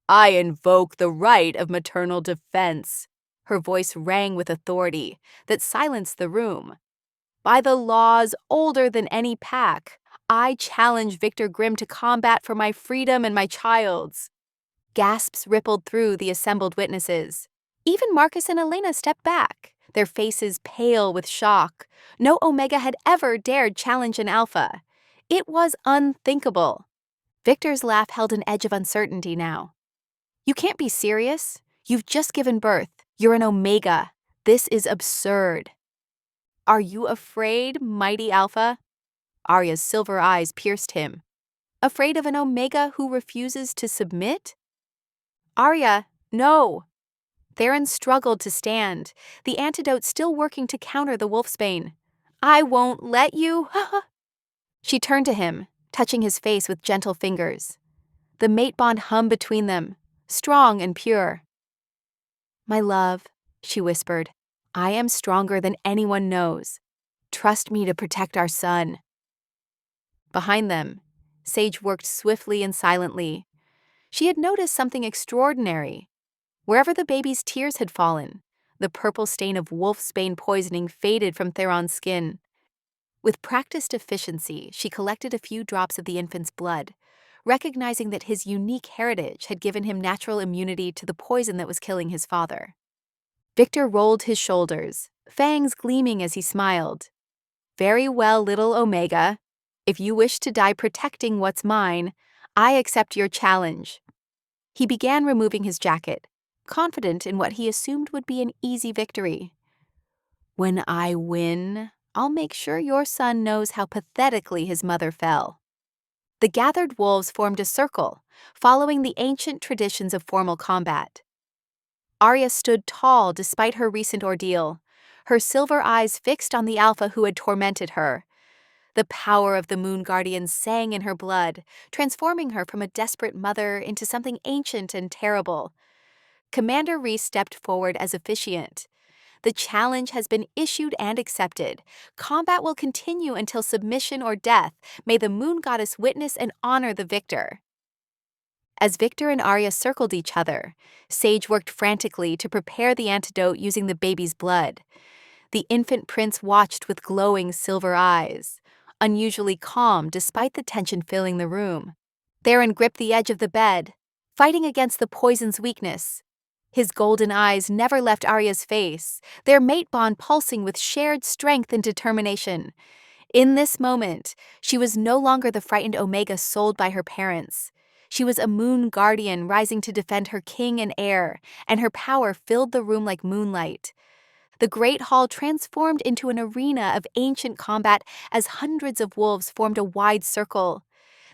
I invoke the right of maternal defense. Her voice rang with authority that silenced the room. By the laws older than any pack, I challenge Victor Grimm to combat for my freedom and my child's. Gasps rippled through the assembled witnesses. Even Marcus and Elena stepped back, their faces pale with shock. No Omega had ever dared challenge an Alpha. It was unthinkable. Victor's laugh held an edge of uncertainty now. You can't be serious. You've just given birth. You're an Omega. This is absurd. Are you afraid, mighty Alpha? Arya's silver eyes pierced him. Afraid of an Omega who refuses to submit? Arya, no. Theron struggled to stand, the antidote still working to counter the wolfsbane. I won't let you. She turned to him, touching his face with gentle fingers. The mate bond hummed between them, strong and pure. My love, she whispered, I am stronger than anyone knows. Trust me to protect our son. Behind them, Sage worked swiftly and silently. She had noticed something extraordinary. Wherever the baby's tears had fallen, the purple stain of wolfsbane poisoning faded from Theron's skin. With practiced efficiency, she collected a few drops of the infant's blood, recognizing that his unique heritage had given him natural immunity to the poison that was killing his father. Victor rolled his shoulders, fangs gleaming as he smiled. "Very well, little Omega. If you wish to die protecting what's mine, I accept your challenge." He began removing his jacket, confident in what he assumed would be an easy victory. "When I win, I'll make sure your son knows how pathetically his mother fell." The gathered wolves formed a circle, following the ancient traditions of formal combat. Arya stood tall despite her recent ordeal, her silver eyes fixed on the alpha who had tormented her. The power of the Moon Guardian sang in her blood, transforming her from a desperate mother into something ancient and terrible. Commander Reese stepped forward as officiant. "The challenge has been issued and accepted. Combat will continue until submission or death. May the Moon Goddess witness and honor the victor." As Victor and Arya circled each other, Sage worked frantically to prepare the antidote using the baby's blood. The infant prince watched with glowing silver eyes, unusually calm despite the tension filling the room. Theron gripped the edge of the bed, fighting against the poison's weakness. His golden eyes never left Arya's face, their mate bond pulsing with shared strength and determination. In this moment, she was no longer the frightened Omega sold by her parents. She was a moon guardian rising to defend her king and heir, and her power filled the room like moonlight. The great hall transformed into an arena of ancient combat as hundreds of wolves formed a wide circle,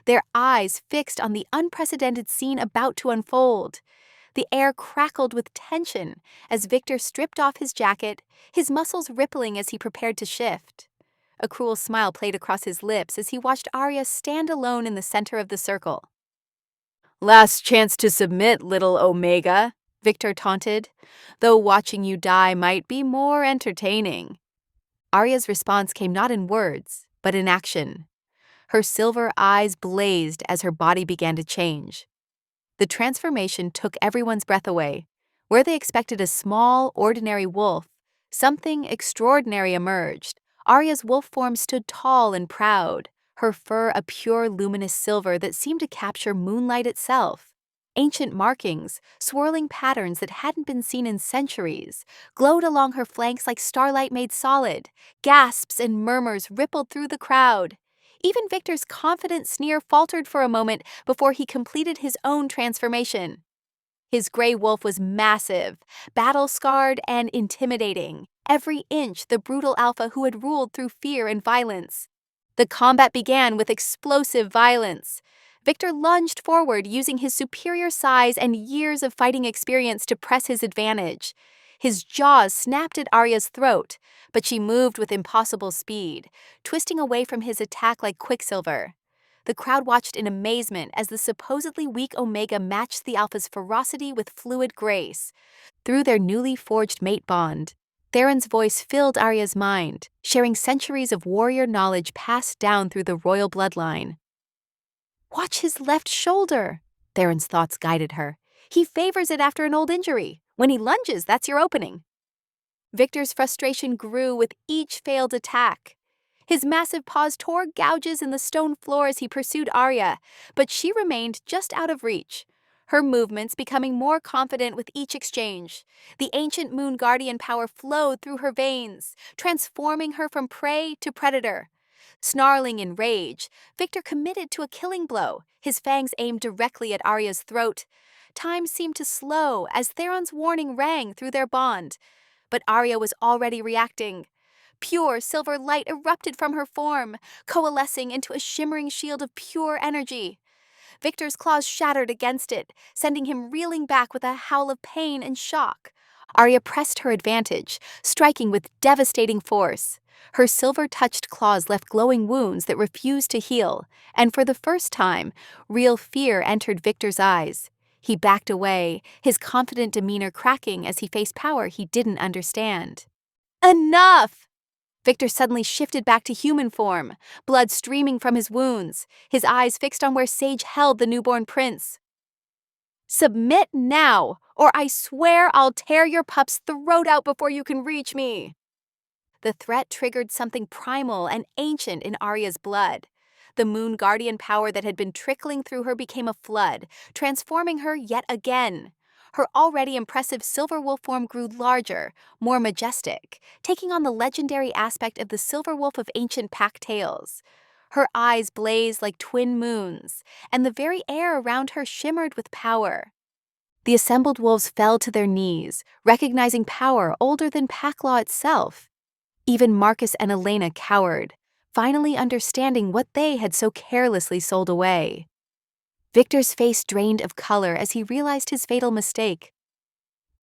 their eyes fixed on the unprecedented scene about to unfold. The air crackled with tension as Victor stripped off his jacket, his muscles rippling as he prepared to shift. A cruel smile played across his lips as he watched Arya stand alone in the center of the circle. "Last chance to submit, little Omega," Victor taunted, "though watching you die might be more entertaining." Arya's response came not in words, but in action. Her silver eyes blazed as her body began to change. The transformation took everyone's breath away. Where they expected a small, ordinary wolf, something extraordinary emerged. Arya's wolf form stood tall and proud, her fur a pure luminous silver that seemed to capture moonlight itself. Ancient markings, swirling patterns that hadn't been seen in centuries, glowed along her flanks like starlight made solid. Gasps and murmurs rippled through the crowd. Even Victor's confident sneer faltered for a moment before he completed his own transformation. His gray wolf was massive, battle-scarred, and intimidating, every inch the brutal alpha who had ruled through fear and violence. The combat began with explosive violence. Victor lunged forward using his superior size and years of fighting experience to press his advantage. His jaws snapped at Arya's throat, but she moved with impossible speed, twisting away from his attack like quicksilver. The crowd watched in amazement as the supposedly weak Omega matched the Alpha's ferocity with fluid grace. Through their newly forged mate bond, Theron's voice filled Arya's mind, sharing centuries of warrior knowledge passed down through the royal bloodline. "Watch his left shoulder," Theron's thoughts guided her. "He favors it after an old injury. When he lunges, that's your opening." Victor's frustration grew with each failed attack. His massive paws tore gouges in the stone floor as he pursued Arya, but she remained just out of reach, her movements becoming more confident with each exchange. The ancient Moon Guardian power flowed through her veins, transforming her from prey to predator. Snarling in rage, Victor committed to a killing blow, his fangs aimed directly at Arya's throat. Time seemed to slow as Theron's warning rang through their bond, but Arya was already reacting. Pure silver light erupted from her form, coalescing into a shimmering shield of pure energy. Victor's claws shattered against it, sending him reeling back with a howl of pain and shock. Arya pressed her advantage, striking with devastating force. Her silver-touched claws left glowing wounds that refused to heal, and for the first time, real fear entered Victor's eyes. He backed away, his confident demeanor cracking as he faced power he didn't understand. "Enough!" Victor suddenly shifted back to human form, blood streaming from his wounds, his eyes fixed on where Sage held the newborn prince. "Submit now, or I swear I'll tear your pup's throat out before you can reach me." The threat triggered something primal and ancient in Arya's blood. The moon guardian power that had been trickling through her became a flood, transforming her yet again. Her already impressive silver wolf form grew larger, more majestic, taking on the legendary aspect of the silver wolf of ancient pack tales. Her eyes blazed like twin moons, and the very air around her shimmered with power. The assembled wolves fell to their knees, recognizing power older than pack law itself. Even Marcus and Elena cowered, finally understanding what they had so carelessly sold away. Victor's face drained of color as he realized his fatal mistake.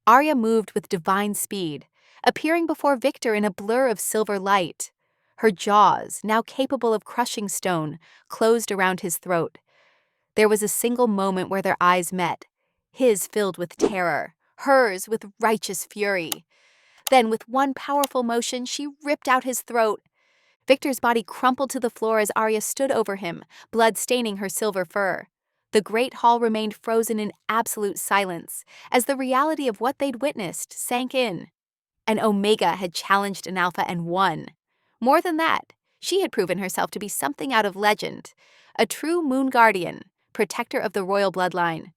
Arya moved with divine speed, appearing before Victor in a blur of silver light. Her jaws, now capable of crushing stone, closed around his throat. There was a single moment where their eyes met, his filled with terror, hers with righteous fury. Then, with one powerful motion, she ripped out his throat. Victor's body crumpled to the floor as Arya stood over him, blood staining her silver fur. The great hall remained frozen in absolute silence, as the reality of what they'd witnessed sank in. An Omega had challenged an Alpha and won. More than that, she had proven herself to be something out of legend, a true moon guardian, protector of the royal bloodline.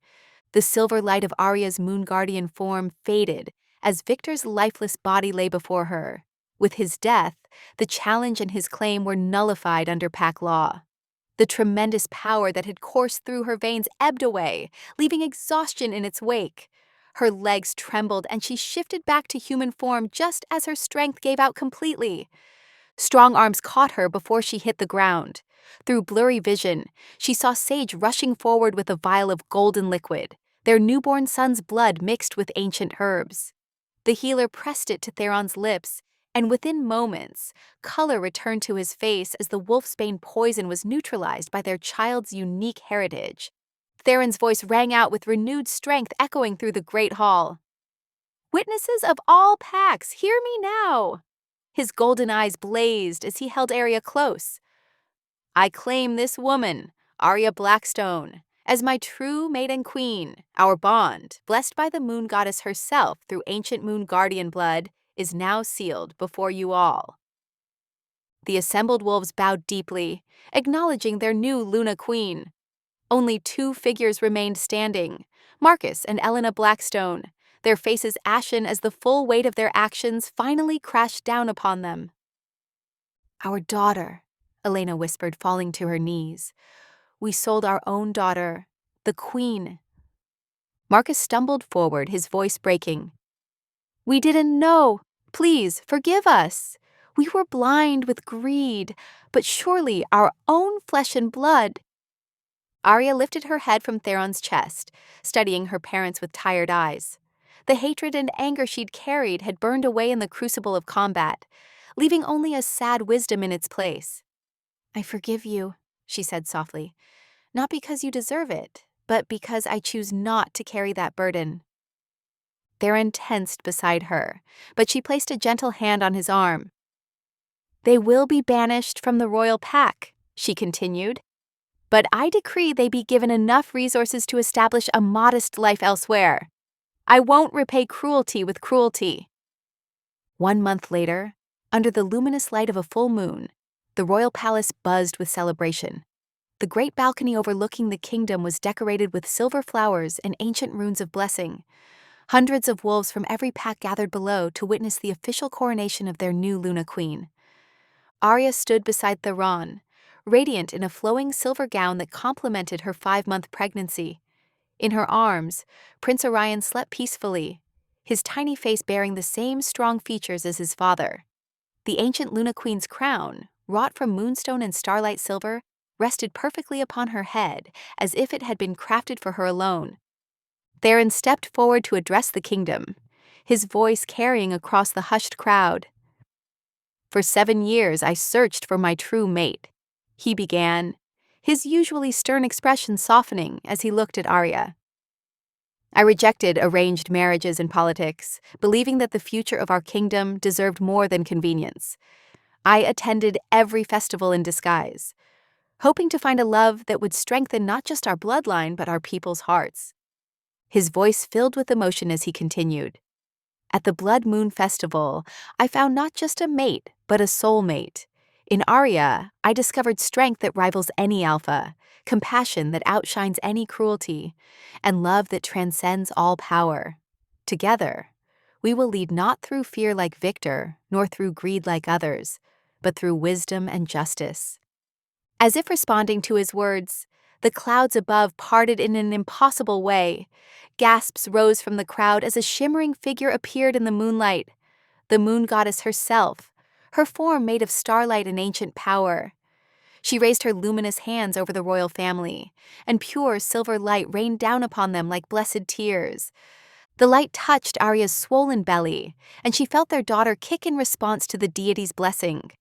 The silver light of Arya's moon guardian form faded as Victor's lifeless body lay before her. With his death, the challenge and his claim were nullified under pack law. The tremendous power that had coursed through her veins ebbed away, leaving exhaustion in its wake. Her legs trembled and she shifted back to human form just as her strength gave out completely. Strong arms caught her before she hit the ground. Through blurry vision, she saw Sage rushing forward with a vial of golden liquid, their newborn son's blood mixed with ancient herbs. The healer pressed it to Theron's lips, and within moments, color returned to his face as the wolfsbane poison was neutralized by their child's unique heritage. Theron's voice rang out with renewed strength echoing through the great hall. "Witnesses of all packs, hear me now!" His golden eyes blazed as he held Arya close. "I claim this woman, Arya Blackstone, as my true mate and queen. Our bond, blessed by the moon goddess herself through ancient moon guardian blood, is now sealed before you all." The assembled wolves bowed deeply, acknowledging their new Luna queen. Only two figures remained standing, Marcus and Elena Blackstone, their faces ashen as the full weight of their actions finally crashed down upon them. "Our daughter," Elena whispered, falling to her knees. "We sold our own daughter, the queen." Marcus stumbled forward, his voice breaking. "We didn't know. Please, forgive us. We were blind with greed, but surely our own flesh and blood." Arya lifted her head from Theron's chest, studying her parents with tired eyes. The hatred and anger she'd carried had burned away in the crucible of combat, leaving only a sad wisdom in its place. "I forgive you," she said softly, "not because you deserve it, but because I choose not to carry that burden." Theron tensed beside her, but she placed a gentle hand on his arm. "They will be banished from the royal pack," she continued, "but I decree they be given enough resources to establish a modest life elsewhere. I won't repay cruelty with cruelty." 1 month later, under the luminous light of a full moon, the royal palace buzzed with celebration. The great balcony overlooking the kingdom was decorated with silver flowers and ancient runes of blessing. Hundreds of wolves from every pack gathered below to witness the official coronation of their new Luna queen. Arya stood beside Theron, radiant in a flowing silver gown that complemented her 5-month pregnancy. In her arms, Prince Orion slept peacefully, his tiny face bearing the same strong features as his father. The ancient Luna Queen's crown, wrought from moonstone and starlight silver, rested perfectly upon her head, as if it had been crafted for her alone. Theron stepped forward to address the kingdom, his voice carrying across the hushed crowd. "For 7 years I searched for my true mate," he began, his usually stern expression softening as he looked at Arya. "I rejected arranged marriages and politics, believing that the future of our kingdom deserved more than convenience. I attended every festival in disguise, hoping to find a love that would strengthen not just our bloodline but our people's hearts." His voice filled with emotion as he continued. "At the Blood Moon Festival, I found not just a mate, but a soulmate. In Arya, I discovered strength that rivals any alpha, compassion that outshines any cruelty, and love that transcends all power. Together, we will lead not through fear like Victor, nor through greed like others, but through wisdom and justice. As if responding to his words, the clouds above parted in an impossible way. Gasps rose from the crowd as a shimmering figure appeared in the moonlight. The moon goddess herself, her form made of starlight and ancient power. She raised her luminous hands over the royal family, and pure silver light rained down upon them like blessed tears. The light touched Arya's swollen belly, and she felt their daughter kick in response to the deity's blessing.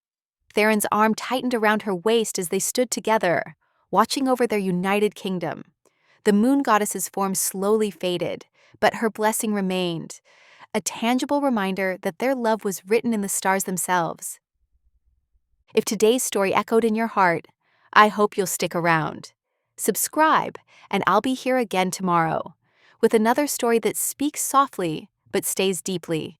Theron's arm tightened around her waist as they stood together, watching over their united kingdom. The moon goddess's form slowly faded, but her blessing remained, a tangible reminder that their love was written in the stars themselves. If today's story echoed in your heart, I hope you'll stick around. Subscribe, and I'll be here again tomorrow with another story that speaks softly but stays deeply.